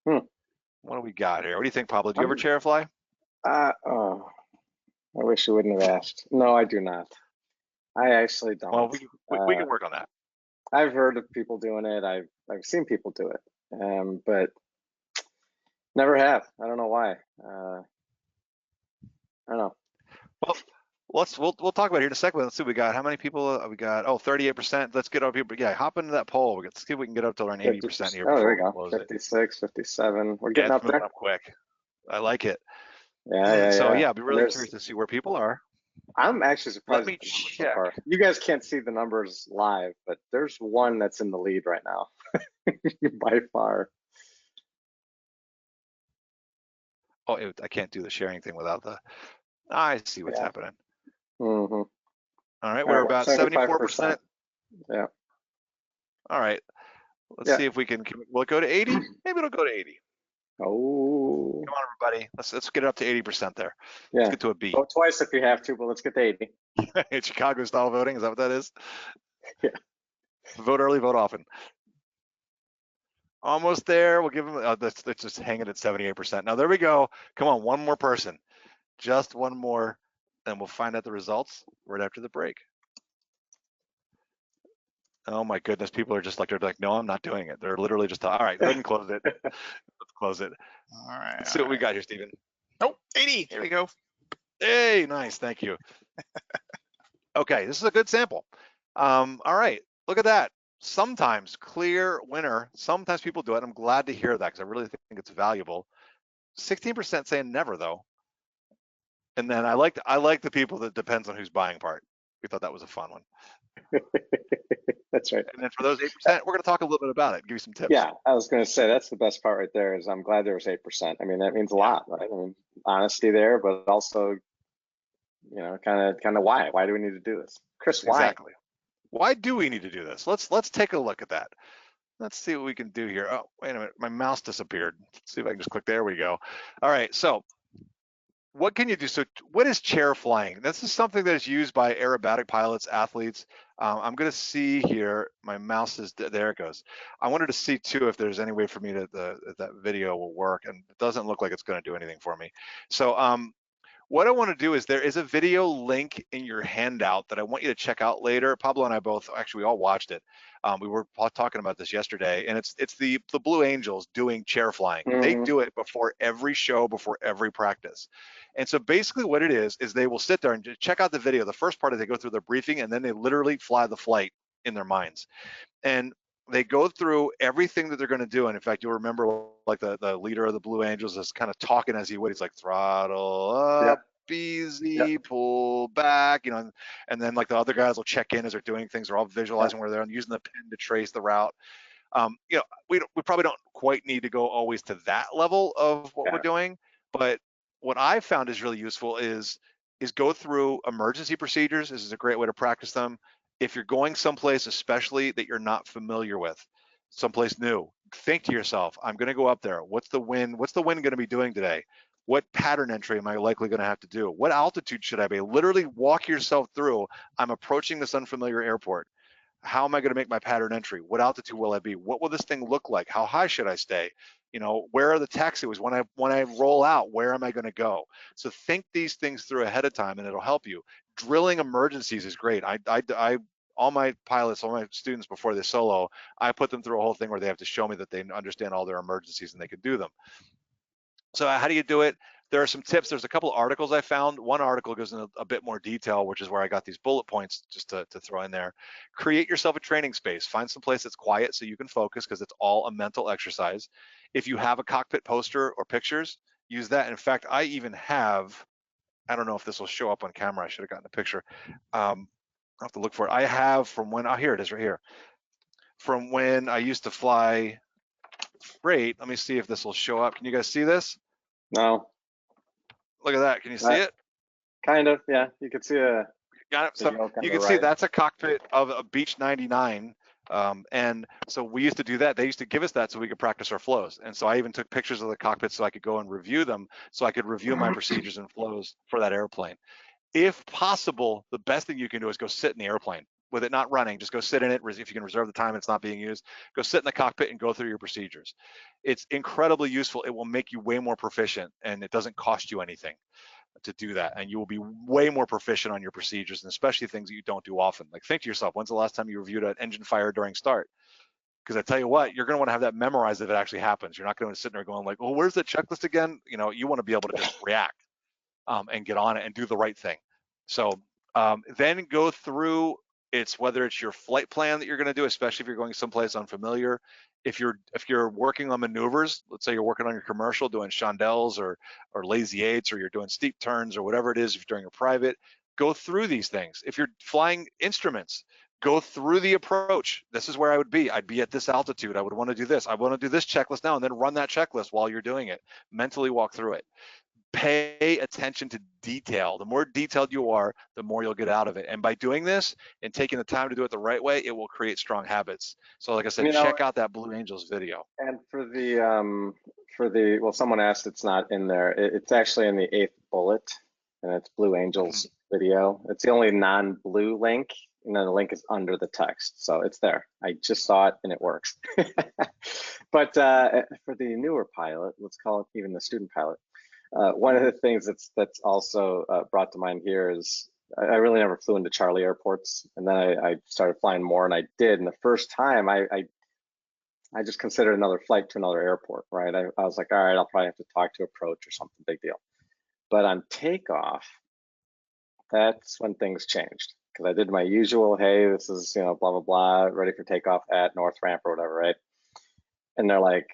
What do we got here? What do you think, Pablo? Do you ever chair fly? Oh, I wish you wouldn't have asked. No, I do not. I actually don't. Well, we can work on that. I've heard of people doing it. I've seen people do it, but never have. I don't know why. I don't know. Well, we'll talk about it here in a second. Let's see what we got. How many people we got? Oh, 38%. Let's get up here. Yeah, hop into that poll. Let's see if we can get up to around 80% here. Oh, there we go. 56, 57. We're getting up there. Up quick. I like it. Yeah. So yeah, I'll be really curious to see where people are. I'm actually surprised. Let me check. You guys can't see the numbers live, but there's one that's in the lead right now by far. Oh, I can't do the sharing thing without the. I see what's happening. Mm-hmm. All right, we're about 74%. Yeah. All right, let's see if we can. Will it go to 80? Maybe it'll go to 80. Oh. Come on, everybody. Let's get it up to 80% there. Yeah. Let's get to a B. Vote twice if you have to, but let's get to 80. It's Chicago style voting. Is that what that is? Yeah. Vote early, vote often. Almost there. We'll give them. Let's just hang it at 78%. Now there we go. Come on, one more person. Just one more, and we'll find out the results right after the break. Oh my goodness, people are just like, they're like, no, I'm not doing it. They're literally just, all right, go ahead and close it. Let's close it. All right. Let's see what we got here, Stephen. Oh, 80. There we go. Hey, nice. Thank you. Okay, this is a good sample. All right, look at that. Sometimes clear winner. Sometimes people do it. I'm glad to hear that because I really think it's valuable. 16% saying never though. And then I like the people that depends on who's buying part. We thought that was a fun one. That's right. And then for those 8%, we're going to talk a little bit about it, give you some tips. Yeah, I was going to say that's the best part right there. Is I'm glad there was 8%. I mean, that means a lot, right? I mean, honesty there, but also, kind of why? Why do we need to do this, Chris? Why? Exactly. Why do we need to do this? Let's take a look at that. Let's see what we can do here. Oh, wait a minute, my mouse disappeared. Let's see if I can just click. There we go. All right, so what can you do? So what is chair flying? This is something that is used by aerobatic pilots, athletes. I'm going to see here, my mouse is, there it goes. I wanted to see too if there's any way for me to, that video will work, and it doesn't look like it's going to do anything for me. So what I want to do is there is a video link in your handout that I want you to check out later. Pablo and I both, actually we all watched it. We were talking about this yesterday, and it's the Blue Angels doing chair flying. Mm-hmm. They do it before every show, before every practice. And so basically what it is they will sit there and just check out the video. The first part is they go through their briefing, and then they literally fly the flight in their minds. And they go through everything that they're going to do. And in fact, you'll remember like the leader of the Blue Angels is kind of talking as he would. He's like, throttle up, easy, pull back, you know, and then like the other guys will check in as they're doing things. They're all visualizing where they're using the pen to trace the route. You know, we probably don't quite need to go always to that level of what we're doing, but what I found is really useful is go through emergency procedures. This is a great way to practice them. If you're going someplace, especially that you're not familiar with, someplace new, think to yourself, I'm going to go up there. What's the wind going to be doing today? What pattern entry am I likely going to have to do? What altitude should I be? Literally walk yourself through. I'm approaching this unfamiliar airport. How am I going to make my pattern entry? What altitude will I be? What will this thing look like? How high should I stay? You know, where are the taxiways? When I roll out, where am I going to go? So think these things through ahead of time, and it'll help you. Drilling emergencies is great. I all my pilots, all my students before they solo, I put them through a whole thing where they have to show me that they understand all their emergencies and they can do them. So how do you do it? There are some tips. There's a couple of articles I found. One article goes into a bit more detail, which is where I got these bullet points just to throw in there. Create yourself a training space. Find some place that's quiet so you can focus, because it's all a mental exercise. If you have a cockpit poster or pictures, use that. In fact, I even have, I don't know if this will show up on camera. I should have gotten a picture. I'll have to look for it. I have from when, oh, here it is right here. From when I used to fly freight. Let me see if this will show up. Can you guys see this? No. Look at that. Can you see it? Kind of, yeah. You can see a. Got it. So you can see that's a cockpit of a Beech 99. And so we used to do that. They used to give us that so we could practice our flows. And so I even took pictures of the cockpit so I could go and review them, so I could review my procedures and flows for that airplane. If possible, the best thing you can do is go sit in the airplane with it not running. Just go sit in it. If you can reserve the time, it's not being used. Go sit in the cockpit and go through your procedures. It's incredibly useful. It will make you way more proficient, and it doesn't cost you anything to do that. And you will be way more proficient on your procedures, and especially things that you don't do often. Like, think to yourself, when's the last time you reviewed an engine fire during start? Because I tell you what, you're going to want to have that memorized if it actually happens. You're not going to sit there going like, oh, where's the checklist again? You know, you want to be able to just react and get on it and do the right thing. So then go through, whether it's your flight plan that you're going to do, especially if you're going someplace unfamiliar. If you're working on maneuvers, let's say you're working on your commercial, doing chandelles or lazy eights, or you're doing steep turns or whatever it is, if you're doing a private, go through these things. If you're flying instruments, go through the approach. This is where I would be. I'd be at this altitude. I would want to do this. I want to do this checklist now, and then run that checklist while you're doing it. Mentally walk through it. Pay attention to detail. The more detailed you are, the more you'll get out of it. And by doing this and taking the time to do it the right way, it will create strong habits. So like I said, check out that Blue Angels video. And for the, well, someone asked, it's not in there. It's actually in the 8th bullet, and it's Blue Angels video. It's the only non-blue link, and then the link is under the text. So it's there. I just saw it and it works. But for the newer pilot, let's call it even the student pilot, one of the things that's also brought to mind here is I really never flew into Charlie airports, and then I started flying more, and I did. And the first time I just considered another flight to another airport, right? I was like, all right, I'll probably have to talk to approach or something, big deal. But on takeoff, that's when things changed, because I did my usual, hey, this is, you know, blah, blah, blah, ready for takeoff at North Ramp or whatever, right? And they're like,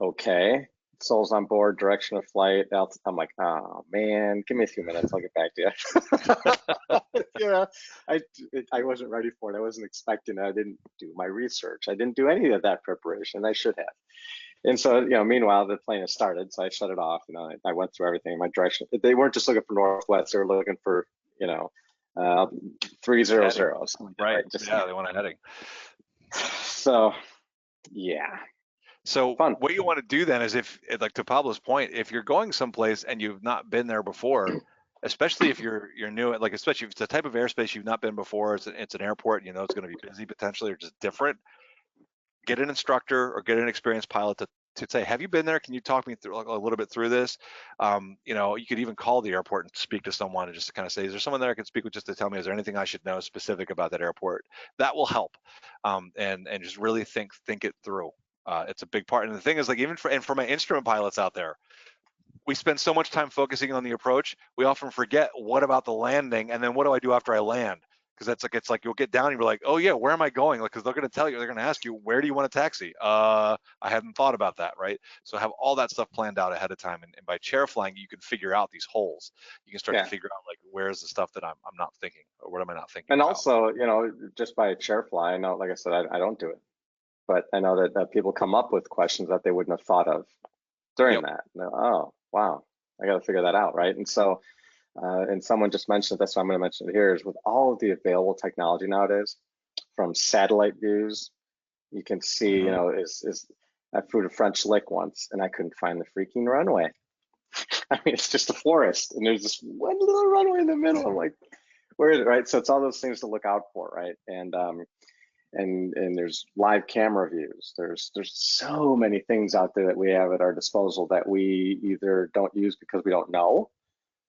okay. Souls on board, direction of flight. I'm like, oh man, give me a few minutes, I'll get back to you. You know, I wasn't ready for it. I wasn't expecting it. I didn't do my research. I didn't do any of that preparation. I should have. And so, you know, meanwhile, the plane has started, so I shut it off. You know, I went through everything in my direction. They weren't just looking for Northwest; they were looking for, you know, 300. Right. Yeah, they want a heading. So, yeah. So what you want to do then is, if, like to Pablo's point, if you're going someplace and you've not been there before, especially if you're new, like especially if it's a type of airspace you've not been before, it's an airport, you know, it's going to be busy potentially or just different, get an instructor or get an experienced pilot to say, have you been there? Can you talk me through a little bit through this? You know, you could even call the airport and speak to someone and just to kind of say, is there someone there I can speak with just to tell me, is there anything I should know specific about that airport? That will help. And just really think it through. It's a big part. And the thing is, like, even for my instrument pilots out there, we spend so much time focusing on the approach, we often forget, what about the landing? And then what do I do after I land? because it's like you'll get down and you're like, oh yeah, where am I going? Like, because they're going to tell you, they're going to ask you, where do you want a taxi? I hadn't thought about that, right? So have all that stuff planned out ahead of time, and by chair flying, you can figure out these holes. You can start to figure out like, where's the stuff that I'm not thinking, or what am I not thinking And about? also, just by a chair fly, I know, like I said, I don't do it, but I know that people come up with questions that they wouldn't have thought of during that. Oh, wow, I got to figure that out, right? And so, and someone just mentioned, that's why I'm going to mention it here, is with all of the available technology nowadays, from satellite views, you can see, I flew to French Lick once and I couldn't find the freaking runway. I mean, it's just a forest and there's this one little runway in the middle. I'm like, where is it, right? So it's all those things to look out for, right? And there's live camera views. There's so many things out there that we have at our disposal that we either don't use because we don't know,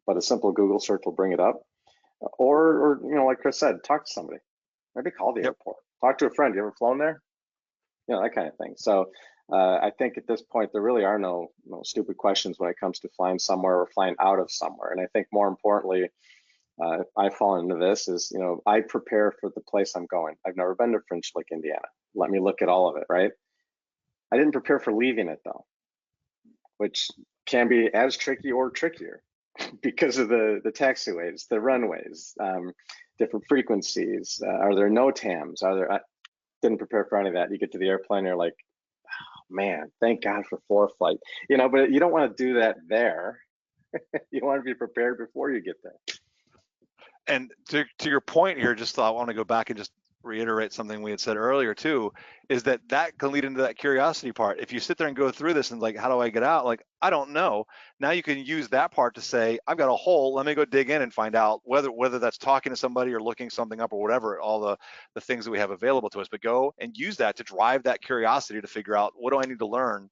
but a simple Google search will bring it up, or like Chris said, talk to somebody. Maybe call the airport. Talk to a friend. You ever flown there? That kind of thing. So I think at this point there really are no stupid questions when it comes to flying somewhere or flying out of somewhere. And I think more importantly, I've fallen into this is, I prepare for the place I'm going. I've never been to French Lick, Indiana. Let me look at all of it, right? I didn't prepare for leaving it though, which can be as tricky or trickier because of the taxiways, the runways, different frequencies. Are there no TAMs? I didn't prepare for any of that. You get to the airplane, you're like, oh, man, thank God for ForeFlight. But you don't want to do that there. You want to be prepared before you get there. And to your point here, I want to go back and just reiterate something we had said earlier too, is that can lead into that curiosity part. If you sit there and go through this and like, how do I get out? Like, I don't know. Now you can use that part to say, I've got a hole. Let me go dig in and find out whether that's talking to somebody or looking something up or whatever, all the things that we have available to us, but go and use that to drive that curiosity to figure out, what do I need to learn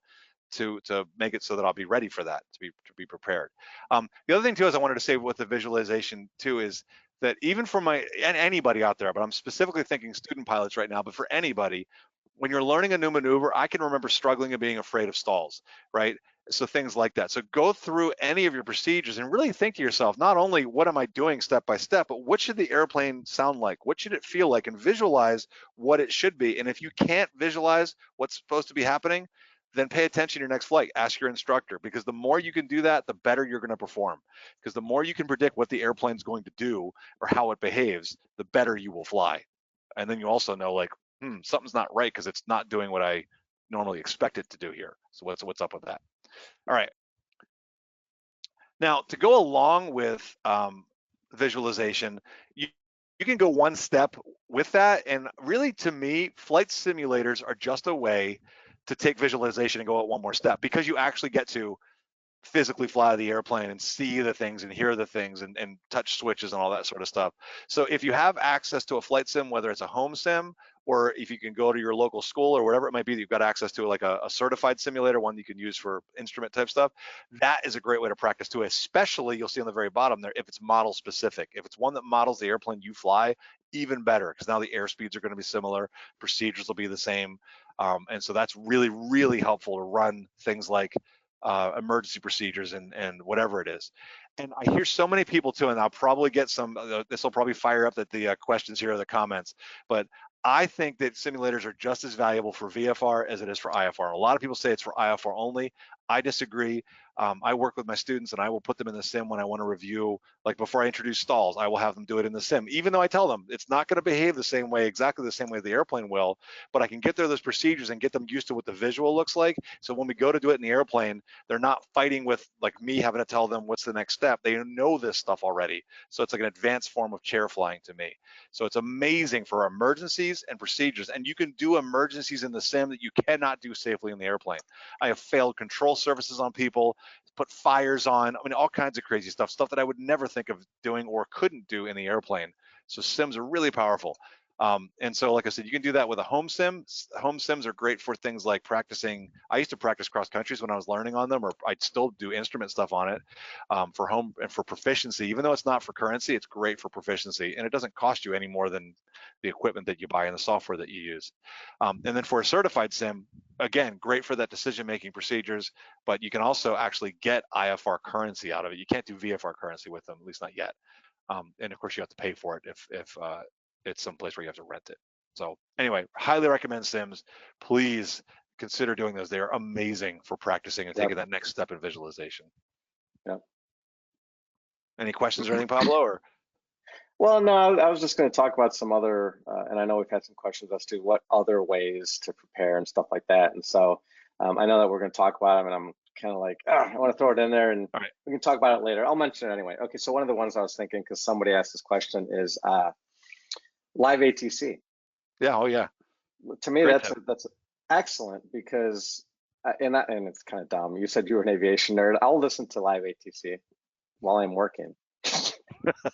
to make it so that I'll be ready for that, to be prepared. The other thing too is I wanted to say with the visualization too is that even for anybody out there, but I'm specifically thinking student pilots right now, but for anybody, when you're learning a new maneuver, I can remember struggling and being afraid of stalls, right? So things like that. So go through any of your procedures and really think to yourself, not only what am I doing step by step, but what should the airplane sound like? What should it feel like? And visualize what it should be. And if you can't visualize what's supposed to be happening, then pay attention to your next flight. Ask your instructor, because the more you can do that, the better you're going to perform. Because the more you can predict what the airplane's going to do or how it behaves, the better you will fly. And then you also know, like, something's not right because it's not doing what I normally expect it to do here. So what's up with that? All right. Now, to go along with visualization, you can go one step with that. And really, to me, flight simulators are just a way to take visualization and go out one more step, because you actually get to physically fly the airplane and see the things and hear the things and touch switches and all that sort of stuff. So if you have access to a flight sim, whether it's a home sim or if you can go to your local school or whatever it might be that you've got access to, like a certified simulator, one you can use for instrument type stuff, that is a great way to practice too, especially you'll see on the very bottom there, if it's model specific. If it's one that models the airplane you fly, even better, because now the airspeeds are going to be similar, procedures will be the same. And so that's really, really helpful to run things like emergency procedures and whatever it is. And I hear so many people too, and I'll probably get some, this will probably fire up the questions here or the comments, but I think that simulators are just as valuable for VFR as it is for IFR. A lot of people say it's for IFR only. I disagree. I work with my students and I will put them in the sim when I want to review, like before I introduce stalls, I will have them do it in the sim, even though I tell them it's not going to behave the same way, exactly the same way the airplane will, but I can get those procedures and get them used to what the visual looks like. So when we go to do it in the airplane, they're not fighting with like me having to tell them what's the next step. They know this stuff already. So it's like an advanced form of chair flying to me. So it's amazing for emergencies and procedures. And you can do emergencies in the sim that you cannot do safely in the airplane. I have failed control surfaces on people, put fires on, I mean, all kinds of crazy stuff that I would never think of doing or couldn't do in the airplane. So sims are really powerful. And so, like I said, you can do that with a home sim. Home sims are great for things like practicing. I used to practice cross countries when I was learning on them, or I'd still do instrument stuff on it for home and for proficiency. Even though it's not for currency, it's great for proficiency, and it doesn't cost you any more than the equipment that you buy and the software that you use. And then for a certified sim, again, great for that decision-making procedures, but you can also actually get IFR currency out of it. You can't do VFR currency with them, at least not yet. And of course, you have to pay for it if it's someplace where you have to rent it. So anyway, highly recommend Sims. Please consider doing those. They are amazing for practicing and taking that next step in visualization. Yep. Any questions or anything, Pablo? Or well, no, I was just going to talk about some other, and I know we've had some questions as to what other ways to prepare and stuff like that. And so I know that we're going to talk about them, and I'm kind of like, I want to throw it in there, and we can talk about it later. I'll mention it anyway. Okay, so one of the ones I was thinking, because somebody asked this question, is live ATC. Yeah, oh yeah. To me, that's excellent, because, and it's kind of dumb. You said you were an aviation nerd. I'll listen to live ATC while I'm working.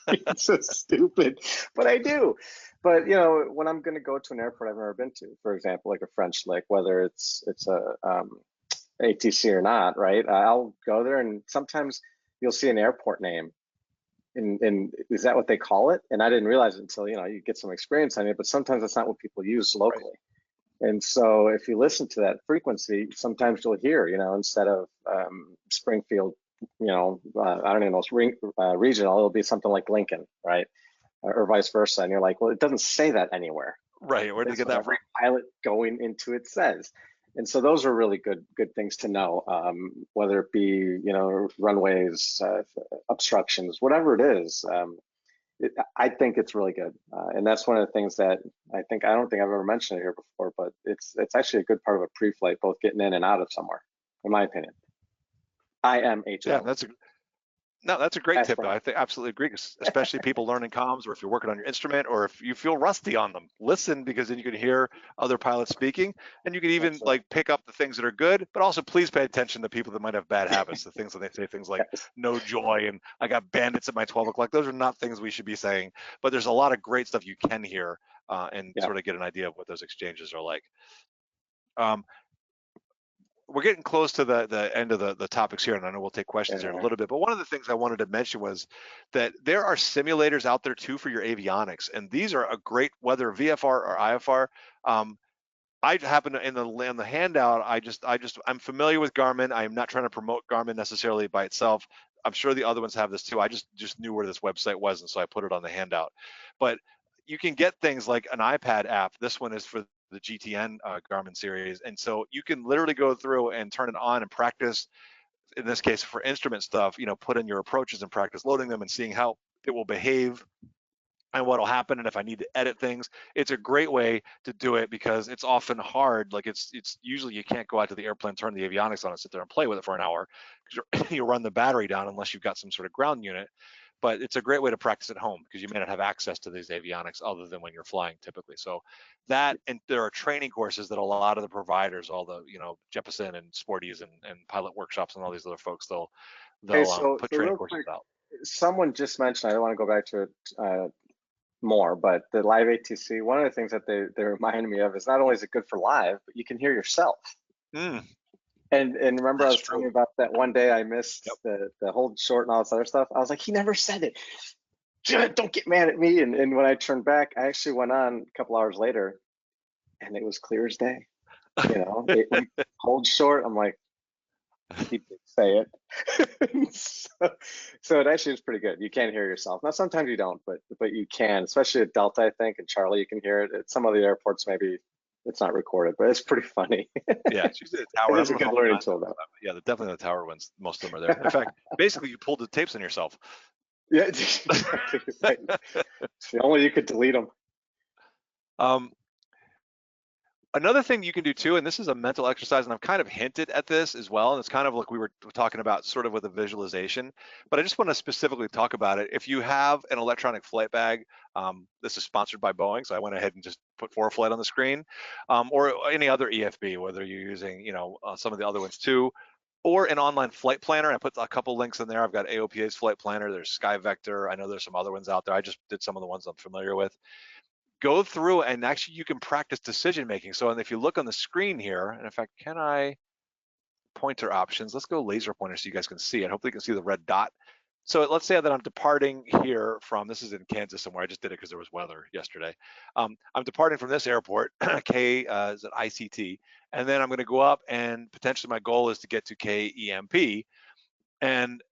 It's so stupid, but I do. But you know, when I'm going to go to an airport I've never been to, for example, like a French lick, whether it's a ATC or not, right? I'll go there, and sometimes you'll see an airport name, and is that what they call it? And I didn't realize it until, you know, you get some experience on it. But sometimes that's not what people use locally. Right. And so if you listen to that frequency, sometimes you'll hear, you know, instead of Springfield, you know, I don't even know, regional, it'll be something like Lincoln, right? Or vice versa. And you're like, well, it doesn't say that anywhere. Right. Where did you get that from? Every pilot going into it says. And so those are really good things to know, whether it be, you know, runways, obstructions, whatever it is. I think it's really good. And that's one of the things that I don't think I've ever mentioned it here before, but it's actually a good part of a pre-flight, both getting in and out of somewhere, in my opinion. IMHL. Yeah, that's a great tip. I think absolutely agree, especially people learning comms, or if you're working on your instrument, or if you feel rusty on them, listen, because then you can hear other pilots speaking, and you can even like pick up the things that are good, but also please pay attention to people that might have bad habits, the things that they say, things like no joy and I got bandits at my 12 o'clock. Those are not things we should be saying, but there's a lot of great stuff you can hear and sort of get an idea of what those exchanges are like. We're getting close to the end of the topics here, and I know we'll take questions here in a little bit, but one of the things I wanted to mention was that there are simulators out there too for your avionics, and these are a great, whether VFR or IFR. I happen to, in the handout, I'm familiar with Garmin. I'm not trying to promote Garmin necessarily by itself. I'm sure the other ones have this too. I just knew where this website was, and so I put it on the handout. But you can get things like an iPad app. This one is for the GTN Garmin series, and so you can literally go through and turn it on and practice. In this case, for instrument stuff, you know, put in your approaches and practice loading them and seeing how it will behave and what'll happen, and if I need to edit things. It's a great way to do it, because it's often hard. Like it's usually you can't go out to the airplane, turn the avionics on, and sit there and play with it for an hour, because you'll run the battery down unless you've got some sort of ground unit. But it's a great way to practice at home, because you may not have access to these avionics other than when you're flying typically. So that, and there are training courses that a lot of the providers, all the, you know, Jeppesen and Sporties and Pilot Workshops and all these other folks, they'll put training courses out. Someone just mentioned, I don't want to go back to it more, but the live ATC, one of the things that they reminded me of is not only is it good for live, but you can hear yourself. And remember, I was telling you about that one day I missed the hold short and all this other stuff. I was like, he never said it. Don't get mad at me. And when I turned back, I actually went on a couple hours later, and it was clear as day. You know, hold short. I'm like, he did say it. so it actually is pretty good. You can hear yourself. Now sometimes you don't, but you can, especially at Delta, I think, and Charlie, you can hear it. At some of the airports, maybe it's not recorded, but it's pretty funny. Yeah, it's usually the tower. It's a good learning tool, though. Yeah, definitely the tower ones. Most of them are there. In fact, basically, you pulled the tapes on yourself. Yeah, exactly. Right. If only you could delete them. Another thing you can do too, and this is a mental exercise, and I've kind of hinted at this as well, and it's kind of like we were talking about sort of with a visualization, but I just want to specifically talk about it. If you have an electronic flight bag, this is sponsored by Boeing, so I went ahead and just put ForeFlight on the screen, or any other EFB, whether you're using, you know, some of the other ones too, or an online flight planner. I put a couple links in there. I've got AOPA's flight planner, there's SkyVector, I know there's some other ones out there. I just did some of the ones I'm familiar with. Go through and actually you can practice decision making. So, and if you look on the screen here, and in fact, can I pointer options? Let's go laser pointer so you guys can see it. Hopefully you can see the red dot. So let's say that I'm departing here from, this is in Kansas somewhere. I just did it because there was weather yesterday. I'm departing from this airport, K is at ICT, and then I'm going to go up, and potentially my goal is to get to KEMP. And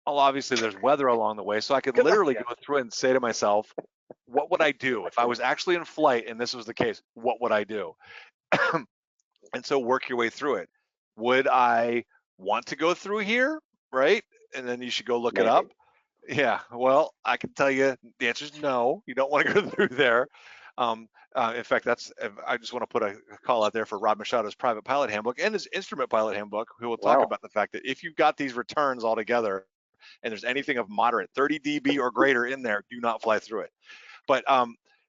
obviously there's weather along the way, so I could literally go through and say to myself, What would I do if I was actually in flight and this was the case? What would I do? And so work your way through it. Would I want to go through here? Right? And then you should go look it Maybe. up. Yeah, well, I can tell you the answer is no. You don't want to go through there. In fact, I just want to put a call out there for Rob Machado's private pilot handbook and his instrument pilot handbook, who will talk Wow. about the fact that if you've got these returns all together and there's anything of moderate 30 dB or greater in there, do not fly through it. But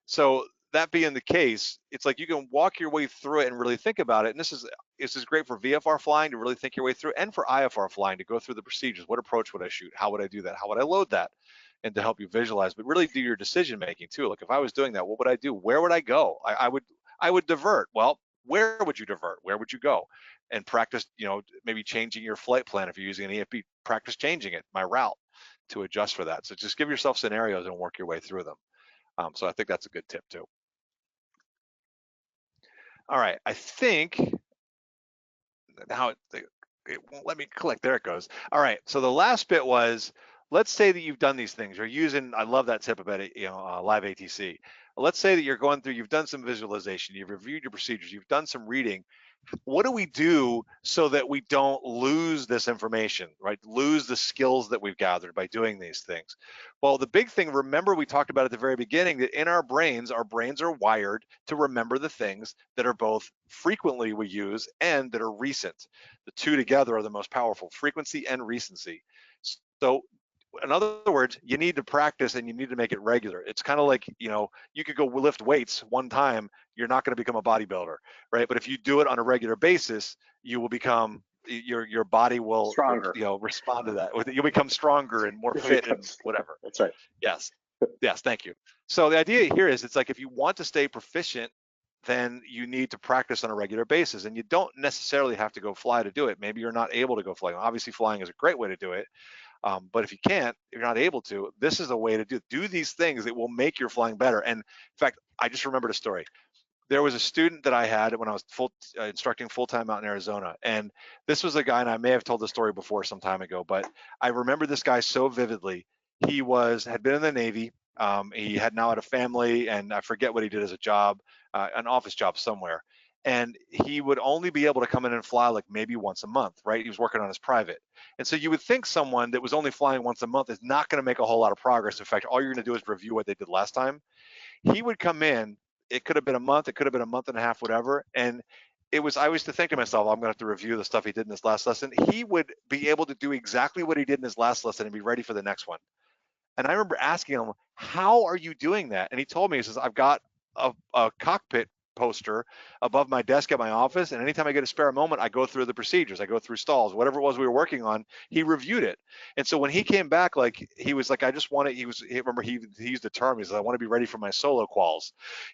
so that being the case, it's like you can walk your way through it and really think about it. And this is great for VFR flying to really think your way through, and for IFR flying to go through the procedures. What approach would I shoot? How would I do that? How would I load that? And to help you visualize, but really do your decision making too. Like if I was doing that, what would I do? Where would I go? I would divert. Well, where would you divert? Where would you go? And practice, maybe changing your flight plan if you're using an EFP. Practice changing it, my route, to adjust for that. So just give yourself scenarios and work your way through them. So I think that's a good tip too. All right, I think now it won't let me click. There it goes. All right, so the last bit was, let's say that you've done these things. You're using, I love that tip about it, live ATC. Let's say that you're going through, you've done some visualization, you've reviewed your procedures, you've done some reading. What do we do so that we don't lose this information, right? Lose the skills that we've gathered by doing these things? Well, the big thing, remember we talked about at the very beginning that in our brains are wired to remember the things that are both frequently we use and that are recent. The two together are the most powerful, frequency and recency. So in other words, you need to practice and you need to make it regular. It's kind of like, you could go lift weights one time, you're not going to become a bodybuilder, right? But if you do it on a regular basis, you will become, your body will Stronger. respond to that. You'll become stronger and more fit and whatever. That's right. Yes, thank you. So the idea here is, it's like if you want to stay proficient, then you need to practice on a regular basis, and you don't necessarily have to go fly to do it. Maybe you're not able to go fly. Obviously, flying is a great way to do it. But if you can't, if you're not able to, this is a way to do these things that will make your flying better. And in fact, I just remembered a story. There was a student that I had when I was instructing full-time out in Arizona. And this was a guy, and I may have told the story before some time ago, but I remember this guy so vividly. He had been in the Navy. He had now had a family, and I forget what he did as a job, an office job somewhere. And he would only be able to come in and fly like maybe once a month, right? He was working on his private. And so you would think someone that was only flying once a month is not going to make a whole lot of progress. In fact, all you're going to do is review what they did last time. He would come in, it could have been a month, it could have been a month and a half, whatever. And I used to think to myself, I'm going to have to review the stuff he did in this last lesson. He would be able to do exactly what he did in his last lesson and be ready for the next one. And I remember asking him, how are you doing that? And he told me, he says, I've got a cockpit poster above my desk at my office, and anytime I get a spare moment, I go through the procedures, I go through stalls, whatever it was we were working on. He reviewed it. And so when he came back, he was like, I just want to, he used the term, he said, I want to be ready for my solo quals.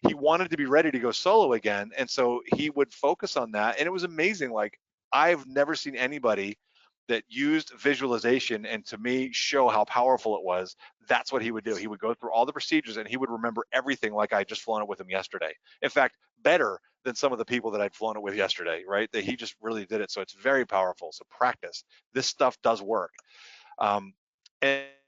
He wanted to be ready to go solo again. And so he would focus on that. And it was amazing. Like, I've never seen anybody that used visualization and to me show how powerful it was. That's what he would do. He would go through all the procedures and he would remember everything like I had just flown it with him yesterday. In fact, better than some of the people that I'd flown it with yesterday, right? That he just really did it. So it's very powerful. So practice. This stuff does work.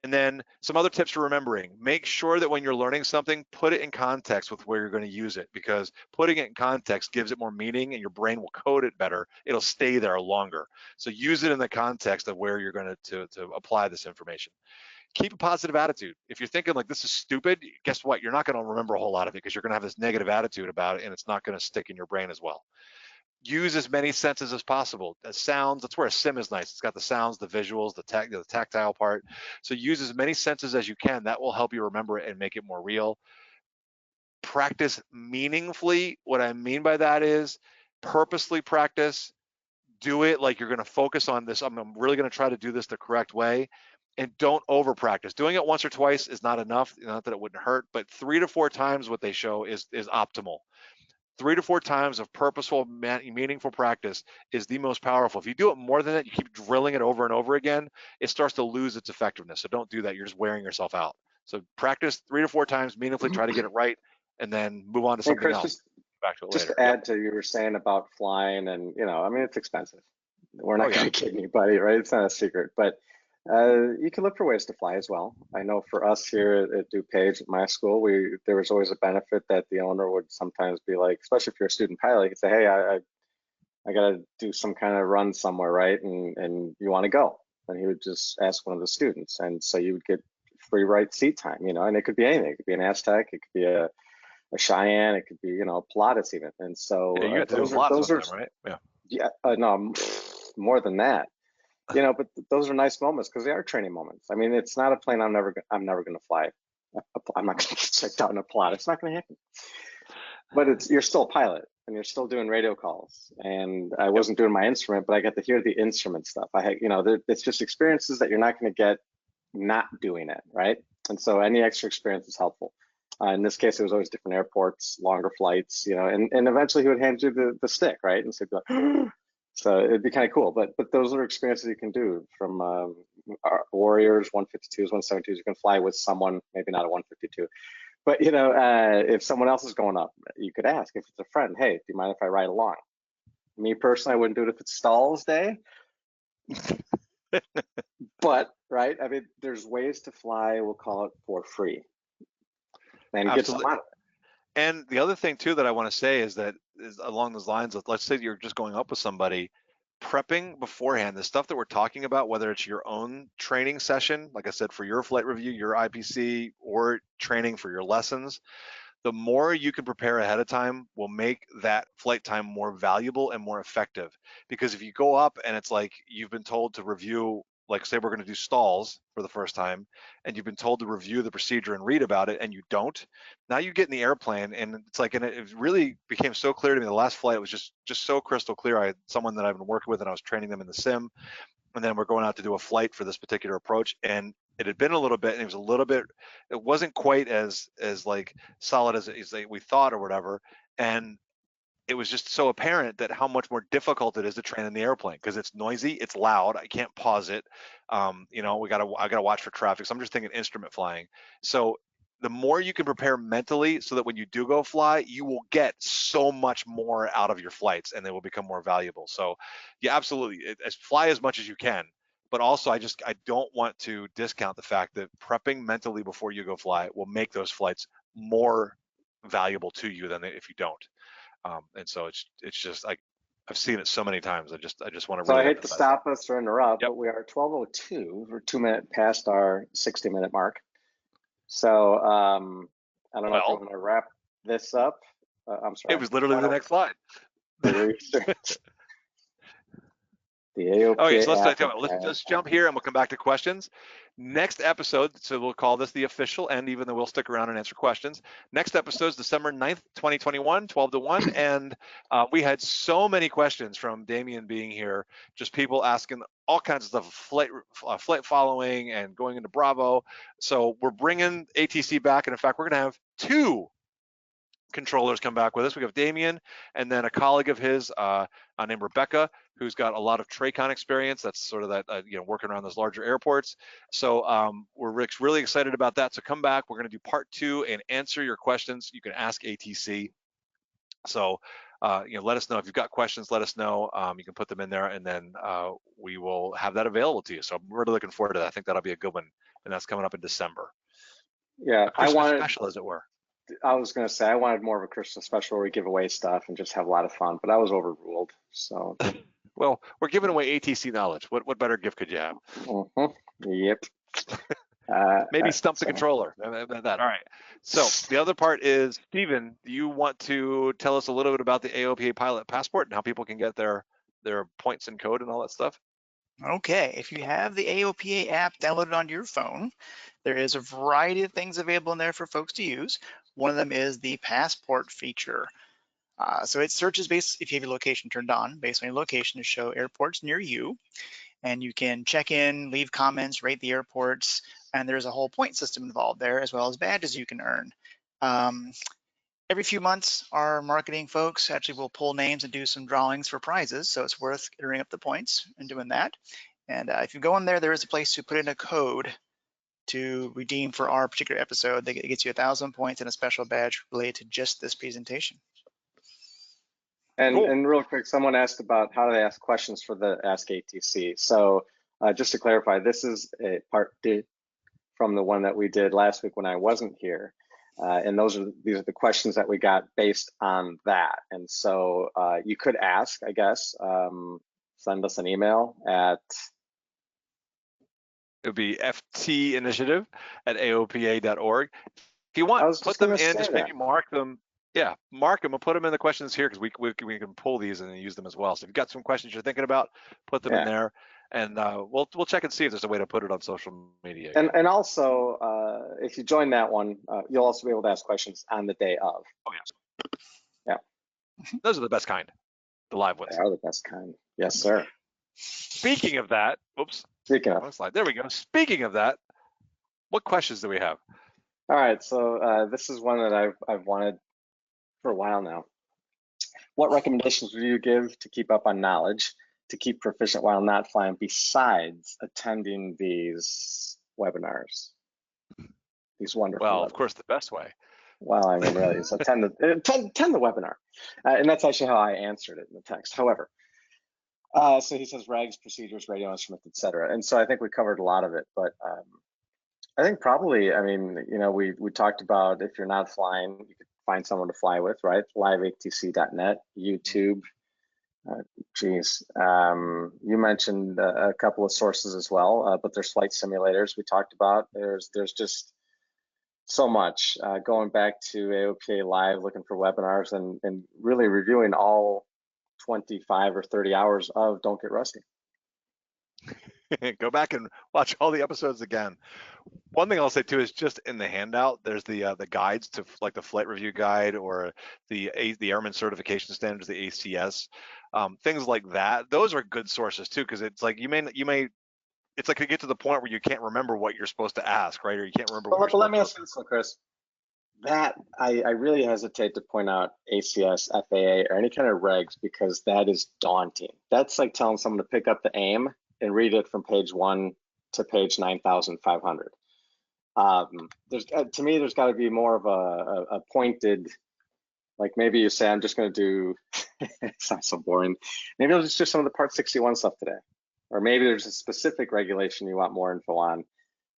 And then some other tips for remembering: make sure that when you're learning something, put it in context with where you're going to use it, because putting it in context gives it more meaning and your brain will code it better. It'll stay there longer. So use it in the context of where you're going to apply this information. Keep a positive attitude. If you're thinking like this is stupid, guess what? You're not going to remember a whole lot of it because you're going to have this negative attitude about it and it's not going to stick in your brain as well. Use as many senses as possible. Sounds, that's where a sim is nice. It's got the sounds, the visuals, the tactile part. So use as many senses as you can. That will help you remember it and make it more real. Practice meaningfully. What I mean by that is purposely practice. Do it like you're going to focus on this. I'm really going to try to do this the correct way. And don't over practice. Doing it once or twice is not enough. Not that it wouldn't hurt, but 3 to 4 times what they show is optimal. 3 to 4 times of purposeful, meaningful practice is the most powerful. If you do it more than that, you keep drilling it over and over again, it starts to lose its effectiveness. So don't do that. You're just wearing yourself out. So practice 3 to 4 times meaningfully, try to get it right, and then move on to something Chris, else. Back to it just later. to add to you were saying about flying, and I mean, it's expensive. We're not Oh, yeah. going to kid anybody, right? It's not a secret. But You can look for ways to fly as well. I know for us here at DuPage at my school, there was always a benefit that the owner would sometimes be like, especially if you're a student pilot, he'd say, hey, I got to do some kind of run somewhere, right? And you want to go? And he would just ask one of the students. And so you would get free right seat time, and it could be anything. It could be an Aztec, it could be a Cheyenne, it could be, Pilatus even. And so Yeah, you got to do Pilatus one time, right? Yeah. No, more than that. But those are nice moments because they are training moments. I mean, it's not a plane I'm never going to fly. I'm not going to get checked out in a plot. It's not going to happen. But you're still a pilot and you're still doing radio calls. And I wasn't doing my instrument, but I got to hear the instrument stuff. It's just experiences that you're not going to get not doing it, right? And so any extra experience is helpful. In this case, it was always different airports, longer flights, and eventually he would hand you the stick, right? And so you'd be like, so it'd be kind of cool. But those are experiences you can do from our Warriors, 152s, 172s. You can fly with someone, maybe not a 152. But, if someone else is going up, you could ask if it's a friend, hey, do you mind if I ride along? Me personally, I wouldn't do it if it's stalls day. But, right, I mean, there's ways to fly, we'll call it for free. And get some out of it. And the other thing too that I want to say is along those lines of, let's say you're just going up with somebody, prepping beforehand, the stuff that we're talking about, whether it's your own training session, like I said, for your flight review, your IPC, or training for your lessons, the more you can prepare ahead of time will make that flight time more valuable and more effective. Because if you go up and it's like you've been told to review, like say we're going to do stalls for the first time, and you've been told to review the procedure and read about it, and you don't, now you get in the airplane and it's like, and it really became so clear to me, the last flight was just so crystal clear. I had someone that I've been working with and I was training them in the sim, and then we're going out to do a flight for this particular approach, and it had been a little bit, and it wasn't quite as like solid as we thought or whatever. And it was just so apparent that how much more difficult it is to train in the airplane because it's noisy, it's loud, I can't pause it. I gotta watch for traffic. So I'm just thinking instrument flying. So the more you can prepare mentally so that when you do go fly, you will get so much more out of your flights and they will become more valuable. So yeah, absolutely, fly as much as you can. But also I don't want to discount the fact that prepping mentally before you go fly will make those flights more valuable to you than if you don't. And so it's just like I've seen it so many times. I just want to. So really I hate to stop us or interrupt, Yep. but we are 12:02. We're 2 minutes past our 60-minute mark. So I don't know if you want to wrap this up. I'm sorry. It was literally the next slide. The AOPA. Okay, so let's jump here and we'll come back to questions. Next episode, so we'll call this the official end, even though we'll stick around and answer questions. Next episode is December 9th, 2021, 12 to 1. And we had so many questions from Damien being here, just people asking all kinds of stuff, flight following and going into Bravo. So we're bringing ATC back. And in fact, we're going to have 2 controllers come back with us. We have Damien and then a colleague of his named Rebecca, who's got a lot of TRACON experience. That's sort of that, working around those larger airports. So we're really excited about that. So come back. We're going to do part 2 and answer your questions. You can ask ATC. So, let us know if you've got questions. Let us know. You can put them in there, and then we will have that available to you. So I'm really looking forward to that. I think that'll be a good one, and that's coming up in December. Yeah, a Christmas special, as it were. I was going to say I wanted more of a Christmas special where we give away stuff and just have a lot of fun, but I was overruled. So, well, we're giving away ATC knowledge. What better gift could you have? Yep. Maybe stump the controller. All right. So the other part is, Stephen, do you want to tell us a little bit about the AOPA Pilot Passport and how people can get their points and code and all that stuff? Okay, if you have the AOPA app downloaded onto your phone, there is a variety of things available in there for folks to use. One of them is the passport feature. So it searches if you have your location turned on, based on your location, to show airports near you. And you can check in, leave comments, rate the airports, and there's a whole point system involved there, as well as badges you can earn. Every few months, our marketing folks actually will pull names and do some drawings for prizes, so it's worth entering up the points and doing that. And if you go in there, there is a place to put in a code to redeem for our particular episode. That gets you 1,000 points and a special badge related to just this presentation. And real quick, someone asked about how do they ask questions for the Ask ATC. So just to clarify, this is a part D from the one that we did last week when I wasn't here. And these are the questions that we got based on that. And so you could ask, I guess, send us an email at. It would be ftinitiative@aopa.org. If you want, put them in, just maybe mark them. Yeah, mark them and put them in the questions here, because we can pull these and use them as well. So if you've got some questions you're thinking about, put them in there, and we'll check and see if there's a way to put it on social media. And also, if you join that one, you'll also be able to ask questions on the day of. Oh yes. Yeah. Those are the best kind, the live ones. They are the best kind. Yes, sir. Speaking of that, oops. Speaking of. Slide. There we go. Speaking of that, what questions do we have? All right, so this is one that I've wanted for a while now. What recommendations would you give to keep up on knowledge, to keep proficient while not flying, besides attending these webinars? These wonderful Well, webinars. of course, the best way. Well, I mean, really, is attend the webinar. And that's actually how I answered it in the text. However, so he says regs, procedures, radio instruments, etc. And so I think we covered a lot of it, but I think probably, I mean, you know, we talked about if you're not flying, you could find someone to fly with, right? liveatc.net, YouTube. You mentioned a couple of sources as well, but there's flight simulators we talked about. There's just so much. Going back to AOPA Live, looking for webinars and really reviewing all 25 or 30 hours of Don't Get Rusty. Go back and watch all the episodes again. One thing I'll say too is just in the handout, there's the guides to like the flight review guide or the Airman Certification Standards, the ACS, things like that. Those are good sources too, because it's like you may it's like you get to the point where you can't remember what you're supposed to ask, right? Or you can't remember. But let me ask you this one, Chris. That I really hesitate to point out ACS, FAA, or any kind of regs, because that is daunting. That's like telling someone to pick up the AIM and read it from page 1 to page 9,500. To me, there's got to be more of a pointed, like maybe you say, I'm just going to do, it sounds so boring. Maybe I'll just do some of the Part 61 stuff today. Or maybe there's a specific regulation you want more info on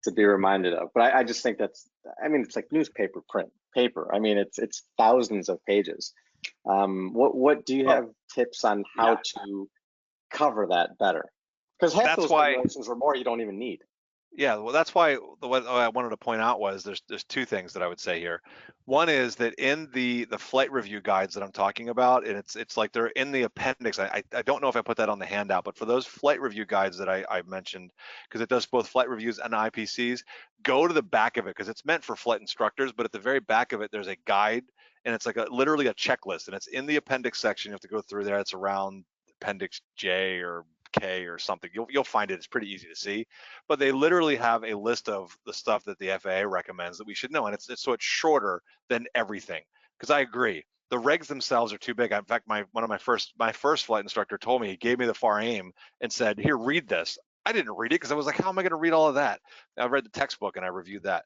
to be reminded of. But I just think that's, I mean, it's like newspaper print paper. I mean, it's thousands of pages. What do you have tips on how to cover that better? Because half those regulations or more you don't even need. Yeah, well, that's why what I wanted to point out was there's two things that I would say here. One is that in the flight review guides that I'm talking about, and it's like they're in the appendix. I don't know if I put that on the handout, but for those flight review guides that I mentioned, because it does both flight reviews and IPCs, go to the back of it, because it's meant for flight instructors, but at the very back of it, there's a guide, and it's like literally a checklist, and it's in the appendix section. You have to go through there. It's around appendix J or K or something. You'll find it. It's pretty easy to see, but they literally have a list of the stuff that the FAA recommends that we should know, and it's shorter than everything. Because I agree, the regs themselves are too big. In fact, my first flight instructor told me, he gave me the FAR AIM and said, "Here, read this." I didn't read it because I was like, "How am I going to read all of that?" I read the textbook and I reviewed that.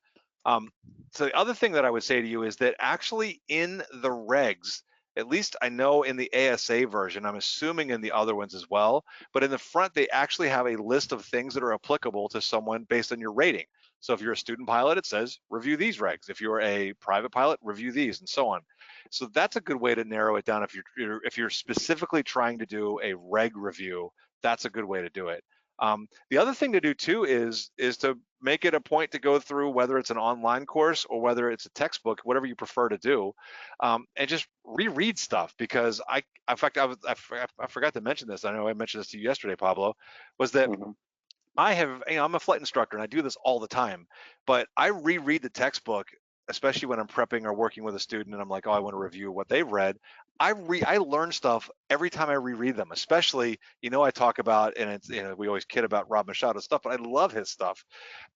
So the other thing that I would say to you is that actually in the regs, at least I know in the ASA version, I'm assuming in the other ones as well, but in the front, they actually have a list of things that are applicable to someone based on your rating. So if you're a student pilot, it says, review these regs. If you're a private pilot, review these, and so on. So that's a good way to narrow it down. If you're specifically trying to do a reg review, that's a good way to do it. The other thing to do too is to make it a point to go through, whether it's an online course or whether it's a textbook, whatever you prefer to do, and just reread stuff. Because in fact, I forgot to mention this. I know I mentioned this to you yesterday, Pablo, was that I have, I'm a flight instructor and I do this all the time, but I reread the textbook, especially when I'm prepping or working with a student and I'm like, oh, I want to review what they've read. I learn stuff every time I reread them, especially, I talk about, and it's, we always kid about Rob Machado's stuff, but I love his stuff.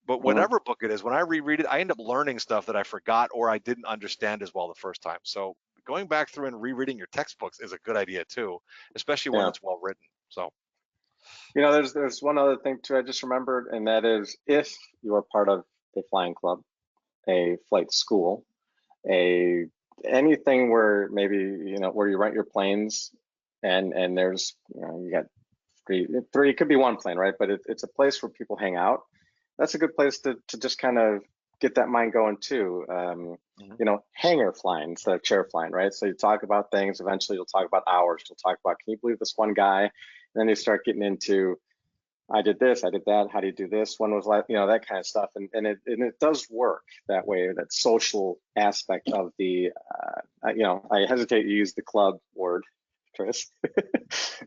But whatever book it is, when I reread it, I end up learning stuff that I forgot or I didn't understand as well the first time. So going back through and rereading your textbooks is a good idea too, especially when it's well written. So. There's one other thing too I just remembered, and that is if you are part of a flying club, a flight school, anything where maybe where you rent your planes and there's you got three, it could be one plane, right? But it's a place where people hang out. That's a good place to just kind of get that mind going too. You know, hangar flying instead of chair flying, right? So you talk about things, eventually you'll talk about hours. You'll talk about, can you believe this one guy? And then you start getting into, I did this, I did that, how do you do this? When was like, you know, that kind of stuff. And it does work that way, that social aspect of the, you know, I hesitate to use the club word, Chris,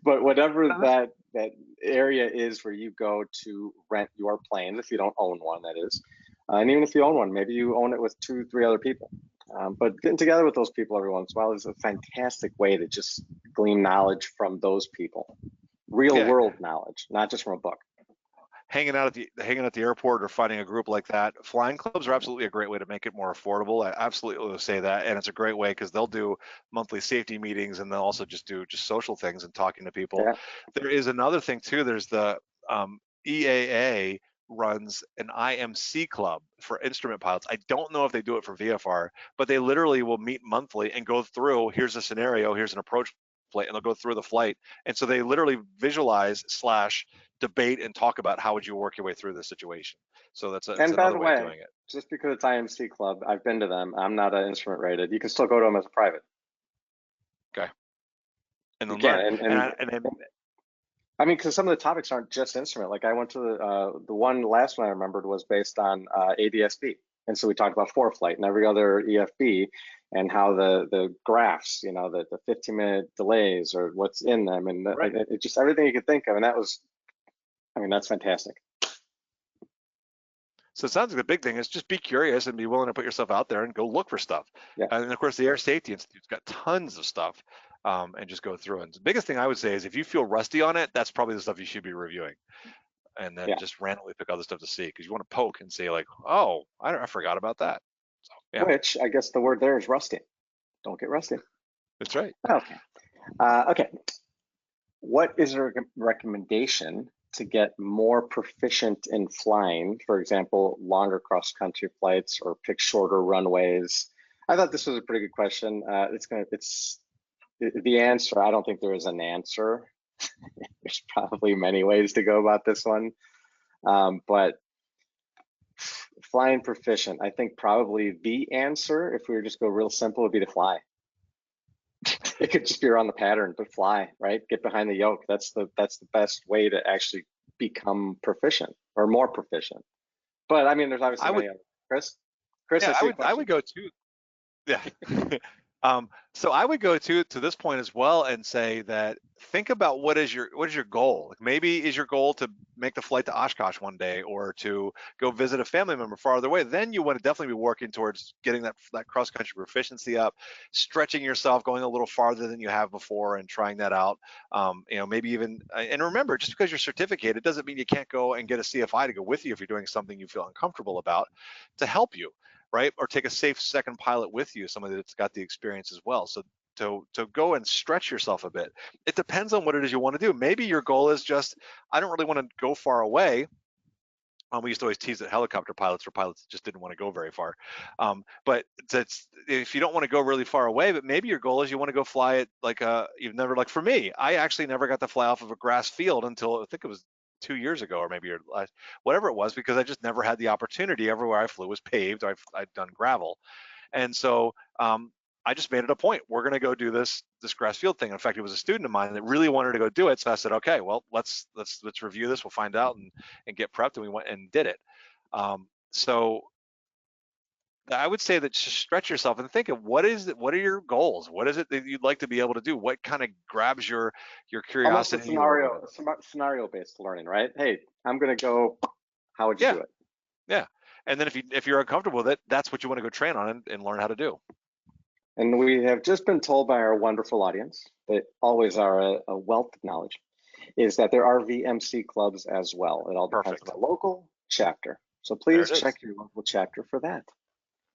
but whatever that area is where you go to rent your plane, if you don't own one, that is, and even if you own one, maybe you own it with 2-3 other people. But getting together with those people every once in a while is a fantastic way to just glean knowledge from those people, real world knowledge, not just from a book. Hanging out at the airport or finding a group like that. Flying clubs are absolutely a great way to make it more affordable. I absolutely will say that, and it's a great way because they'll do monthly safety meetings and they'll also just do social things and talking to people. Yeah. There is another thing too. There's the EAA runs an IMC club for instrument pilots. I don't know if they do it for VFR, but they literally will meet monthly and go through, here's a scenario, here's an approach flight, and they'll go through the flight. And so they literally visualize / debate and talk about how would you work your way through this situation. So that's another way of doing it. Just because it's IMC club, I've been to them. I'm not an instrument rated. You can still go to them as a private. Okay. And then I mean, because some of the topics aren't just instrument. Like I went to the one last one I remembered was based on ADSB. And so we talked about ForeFlight and every other EFB and how the graphs, you know, the 15-minute delays or what's in them and it just everything you could think of. And that was, I mean, that's fantastic. So it sounds like the big thing is just be curious and be willing to put yourself out there and go look for stuff. Yeah. And of course, the Air Safety Institute's got tons of stuff and just go through. And the biggest thing I would say is if you feel rusty on it, that's probably the stuff you should be reviewing. And then just randomly pick other stuff to see because you want to poke and say like, oh, I forgot about that. So, yeah. Which I guess the word there is rusty. Don't get rusty. That's right. Okay. Okay. What is a recommendation to get more proficient in flying? For example, longer cross-country flights or pick shorter runways. I thought this was a pretty good question. It's the answer. I don't think there is an answer. There's probably many ways to go about this one, but flying proficient, I think probably the answer, if we were just go real simple, would be to fly. It could just be around the pattern, but fly, right? Get behind the yoke. That's the best way to actually become proficient or more proficient. But I mean, there's obviously many others. Chris, yeah, I would go too. Yeah. So I would go to this point as well and say that think about what is your goal. Like maybe is your goal to make the flight to Oshkosh one day or to go visit a family member farther away. Then you want to definitely be working towards getting that cross-country proficiency up, stretching yourself, going a little farther than you have before and trying that out. You know, maybe even, and remember, just because you're certificated doesn't mean you can't go and get a CFI to go with you if you're doing something you feel uncomfortable about to help you. Right? Or take a safe second pilot with you, somebody that's got the experience as well. So to go and stretch yourself a bit. It depends on what it is you want to do. Maybe your goal is just, I don't really want to go far away. We used to always tease at helicopter pilots or pilots that just didn't want to go very far. But if you don't want to go really far away, but maybe your goal is you want to go fly it like you've never, like for me, I actually never got to fly off of a grass field until I think it was 2 years ago or maybe whatever it was, because I just never had the opportunity. Everywhere I flew was paved. I'd done gravel. And so I just made it a point. We're going to go do this grass field thing. In fact, it was a student of mine that really wanted to go do it. So I said, okay, well, let's review this. We'll find out and get prepped. And we went and did it. So I would say that just stretch yourself and think of what are your goals? What is it that you'd like to be able to do? What kind of grabs your curiosity? Scenario-based learning, right? Hey, I'm going to go. How would you do it? Yeah. And then if you're uncomfortable with it, that's what you want to go train on and learn how to do. And we have just been told by our wonderful audience, that always are a wealth of knowledge, is that there are VMC clubs as well. It all depends on the local chapter. So please check your local chapter for that.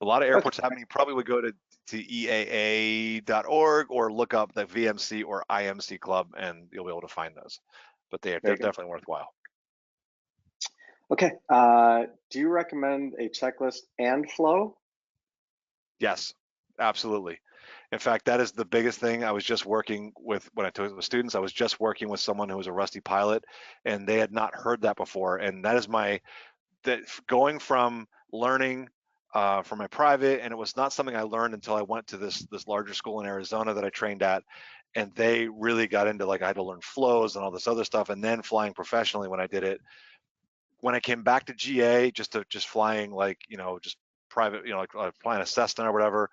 A lot of airports have them. You probably would go to EAA.org or look up the VMC or IMC club and you'll be able to find those. But they're definitely worthwhile. Okay. Do you recommend a checklist and flow? Yes, absolutely. In fact, that is the biggest thing. I was just working with, when I took it with students, I was just working with someone who was a rusty pilot, and they had not heard that before. And that is that going from learning from my private, and it was not something I learned until I went to this larger school in Arizona that I trained at, and they really got into, like, I had to learn flows and all this other stuff, and then flying professionally when I did it. When I came back to GA, just flying, like, just private, like flying a Cessna or whatever,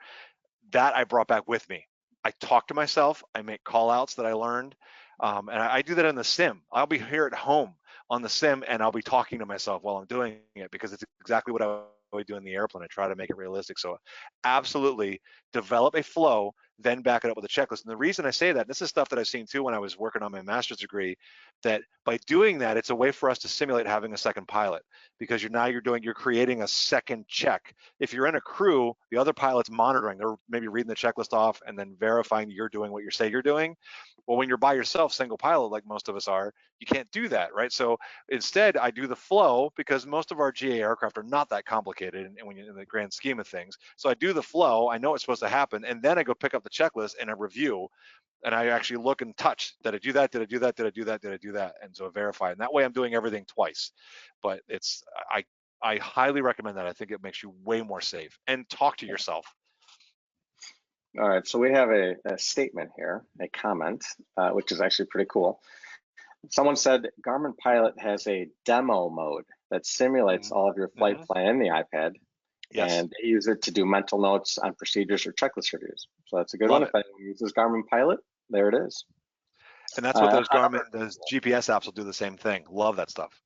that I brought back with me. I talk to myself, I make call outs that I learned, and I do that in the sim. I'll be here at home on the sim, and I'll be talking to myself while I'm doing it, because it's exactly what I would do in the airplane. I try to make it realistic. So absolutely develop a flow, then back it up with a checklist. And the reason I say that, this is stuff that I've seen too when I was working on my master's degree, that by doing that, it's a way for us to simulate having a second pilot, because you're creating a second check. If you're in a crew, the other pilot's monitoring, they're maybe reading the checklist off and then verifying you're doing what you say you're doing. Well, when you're by yourself, single pilot, like most of us are, you can't do that, right? So instead, I do the flow, because most of our GA aircraft are not that complicated, and when you're in the grand scheme of things. So I do the flow, I know what's supposed to happen, and then I go pick up the checklist and I review, and I actually look and touch. Did I do that? Did I do that? Did I do that? Did I do that? And so I verify. And that way I'm doing everything twice. But I highly recommend that. I think it makes you way more safe. And talk to yourself. All right, so we have a statement here, a comment, which is actually pretty cool. Someone said Garmin Pilot has a demo mode that simulates all of your flight plan in the iPad. Yes. And they use it to do mental notes on procedures or checklist reviews. So that's a good one. If anyone uses Garmin Pilot, there it is. And that's what those GPS apps will do the same thing. Love that stuff.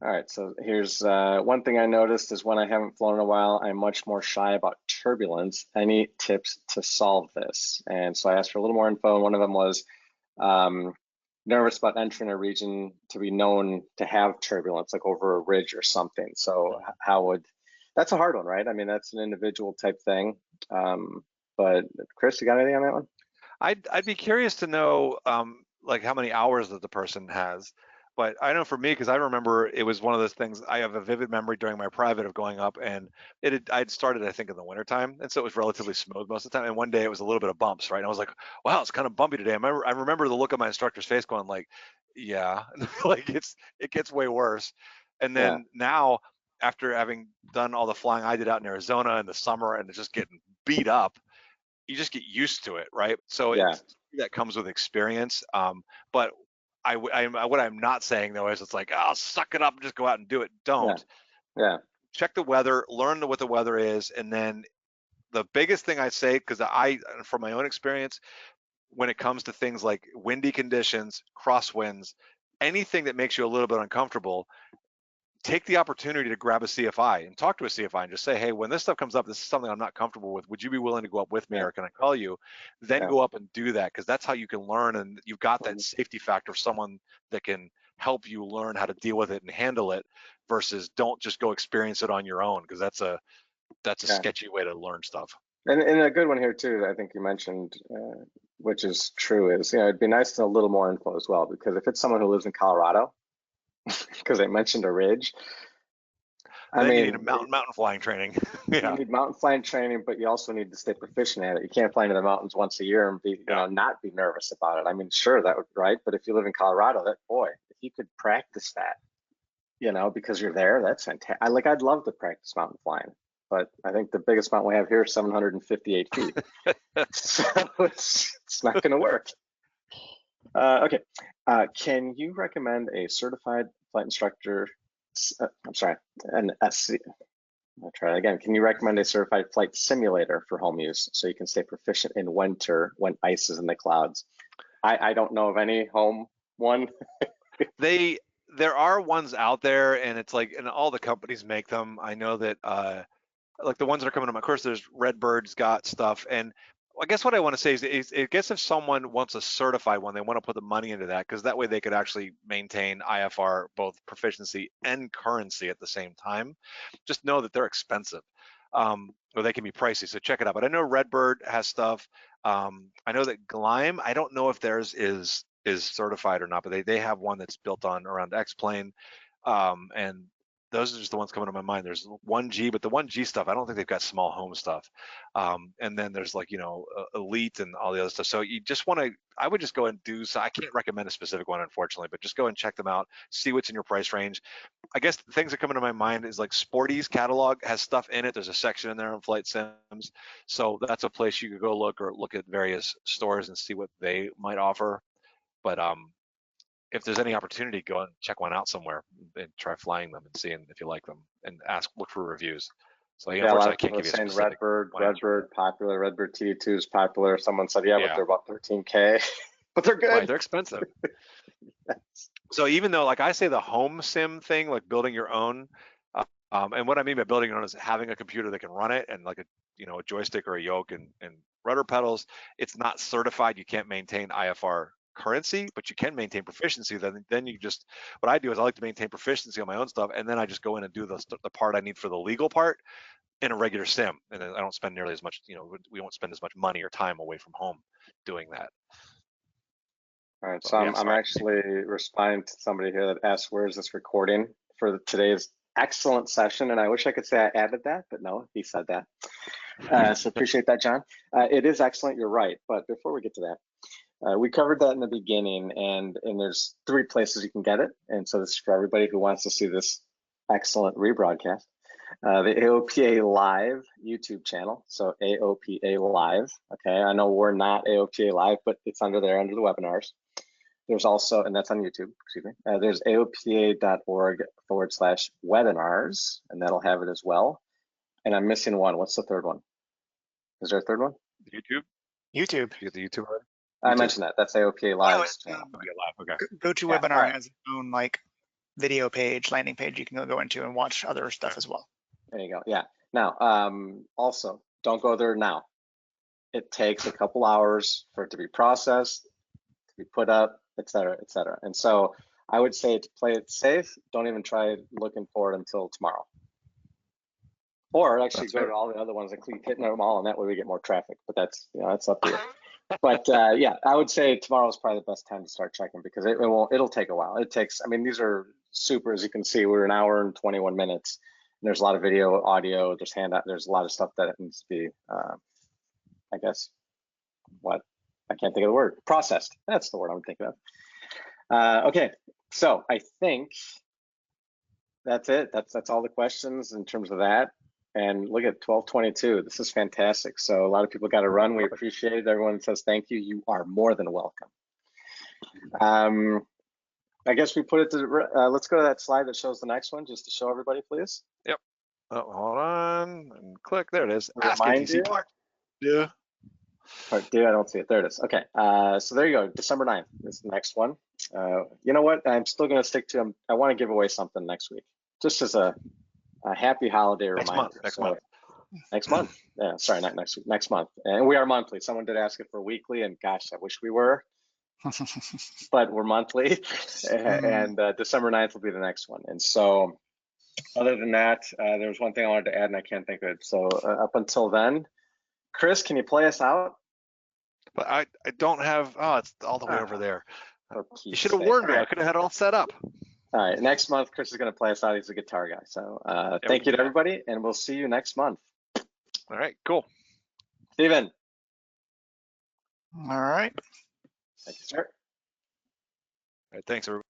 All right, so here's one thing I noticed is when I haven't flown in a while, I'm much more shy about turbulence. Any tips to solve this? And so I asked for a little more info, and one of them was nervous about entering a region to be known to have turbulence, like over a ridge or something. So that's a hard one, right? I mean, that's an individual type thing. But Chris, you got anything on that one? I'd be curious to know like how many hours that the person has. But I know for me, because I remember it was one of those things, I have a vivid memory during my private of going up, and I'd started, I think, in the wintertime, and so it was relatively smooth most of the time. And one day it was a little bit of bumps, right? And I was like, wow, it's kind of bumpy today. I remember the look of my instructor's face going like, yeah, like it gets way worse. And then now, after having done all the flying I did out in Arizona in the summer and just getting beat up, you just get used to it, right? So that comes with experience. But what I'm not saying though is it's like, oh, suck it up and just go out and do it. Don't. Yeah. Check the weather, learn what the weather is, and then the biggest thing I say, because from my own experience, when it comes to things like windy conditions, crosswinds, anything that makes you a little bit uncomfortable, take the opportunity to grab a CFI and talk to a CFI and just say, hey, when this stuff comes up, this is something I'm not comfortable with. Would you be willing to go up with me, or can I call you? Then go up and do that, because that's how you can learn, and you've got that safety factor of someone that can help you learn how to deal with it and handle it, versus don't just go experience it on your own, because that's a sketchy way to learn stuff. And a good one here too, I think you mentioned, which is true, is it'd be nice to know a little more info as well, because if it's someone who lives in Colorado, because I mentioned a ridge. I mean, you need a mountain flying training. You need mountain flying training, but you also need to stay proficient at it. You can't fly into the mountains once a year and be, not be nervous about it. I mean, sure, that would, right? But if you live in Colorado, if you could practice that, because you're there, that's fantastic. I'd love to practice mountain flying, but I think the biggest mountain we have here is 758 feet. So it's not going to work. Okay. Can you recommend a certified flight instructor? I'm sorry, I'll try that again. Can you recommend a certified flight simulator for home use so you can stay proficient in winter when ice is in the clouds? I don't know of any home one. There are ones out there, and it's like, and all the companies make them. I know that like the ones that are coming to my course, there's Redbird's got stuff, and I guess what I want to say is I guess if someone wants a certified one, they want to put the money into that, because that way they could actually maintain IFR, both proficiency and currency at the same time. Just know that they're expensive, or they can be pricey, so check it out. But I know Redbird has stuff. I know that Gleim, I don't know if theirs is certified or not, but they have one that's built on around X-Plane, and those are just the ones coming to my mind. There's 1G, but the 1G stuff, I don't think they've got small home stuff. And then there's like, Elite and all the other stuff. So you just want to, I would just go and do, so I can't recommend a specific one, unfortunately, but just go and check them out, see what's in your price range. I guess the things that come into my mind is like Sporty's catalog has stuff in it. There's a section in there on flight sims. So that's a place you could go look, or look at various stores and see what they might offer. But if there's any opportunity, go and check one out somewhere and try flying them and seeing if you like them, and look for reviews. So Yeah, a lot unfortunately, of I can't people are give you a saying specific. Redbird popular, Redbird TD2 is popular. Someone said, yeah, but Yeah. they're about 13K, but they're good. Right, they're expensive. Yes. So even though, like I say, the home sim thing, like building your own, and what I mean by building your own is having a computer that can run it, and like a joystick or a yoke and rudder pedals. It's not certified. You can't maintain IFR currency, but you can maintain proficiency. Then you just, what I do is I like to maintain proficiency on my own stuff, and then I just go in and do the part I need for the legal part in a regular sim, and then I don't spend nearly as much. We won't spend as much money or time away from home doing that. All right, so I'm actually responding to somebody here that asked, where is this recording for today's excellent session? And I wish I could say I added that, but no, he said that. So appreciate that, John. It is excellent, you're right. But before we get to that, we covered that in the beginning, and there's 3 places you can get it. And so this is for everybody who wants to see this excellent rebroadcast. The AOPA Live YouTube channel, so AOPA Live. Okay, I know we're not AOPA Live, but it's under there, under the webinars. There's also, and that's on YouTube, excuse me. There's aopa.org/webinars, and that'll have it as well. And I'm missing one. What's the third one? Is there a third one? YouTube. YouTube. You get the YouTube already? I mentioned that. That's AOPA Live's channel. Okay. GoToWebinar right. has its own like video page, landing page you can go into and watch other stuff as well. There you go. Yeah. Now, also, don't go there now. It takes a couple hours for it to be processed, to be put up, et cetera, et cetera. And so I would say, to play it safe, don't even try looking for it until tomorrow. Or actually go to all the other ones and keep hitting them all, and that way we get more traffic. But that's, that's up to you. But yeah, I would say tomorrow is probably the best time to start checking, because it'll take a while. It takes, I mean, these are super, as you can see, we're 1 hour and 21 minutes. And there's a lot of video, audio, there's handout, there's a lot of stuff that needs to be, I guess, I can't think of the word, processed. That's the word I'm thinking of. Okay, so I think that's it. That's all the questions in terms of that. And look at 12:22. This is fantastic. So a lot of people got to run. We appreciate it. Everyone says thank you. You are more than welcome. I guess we put it to, let's go to that slide that shows the next one, just to show everybody, please. Yep. Oh, hold on and click. There it is. Ask Remind ATC you. part 2. Part 2, I don't see it. There it is. Okay. So there you go. December 9th is the next one. You know what? I'm still going to stick to, I want to give away something next week, just as a happy holiday reminder. Next month. Next month. Yeah, sorry, not next week, next month. And we are monthly. Someone did ask it for weekly, and gosh, I wish we were, but we're monthly. And December 9th will be the next one. And so other than that, there was one thing I wanted to add, and I can't think of it. So up until then, Chris, can you play us out? But I don't have, it's all the way over there. You should have sake. warned me. I could have had it all set up. All right, next month, Chris is going to play us out. He's a guitar guy. So thank you to everybody, and we'll see you next month. All right, cool. Steven. All right. Thank you, sir. All right, thanks, everybody.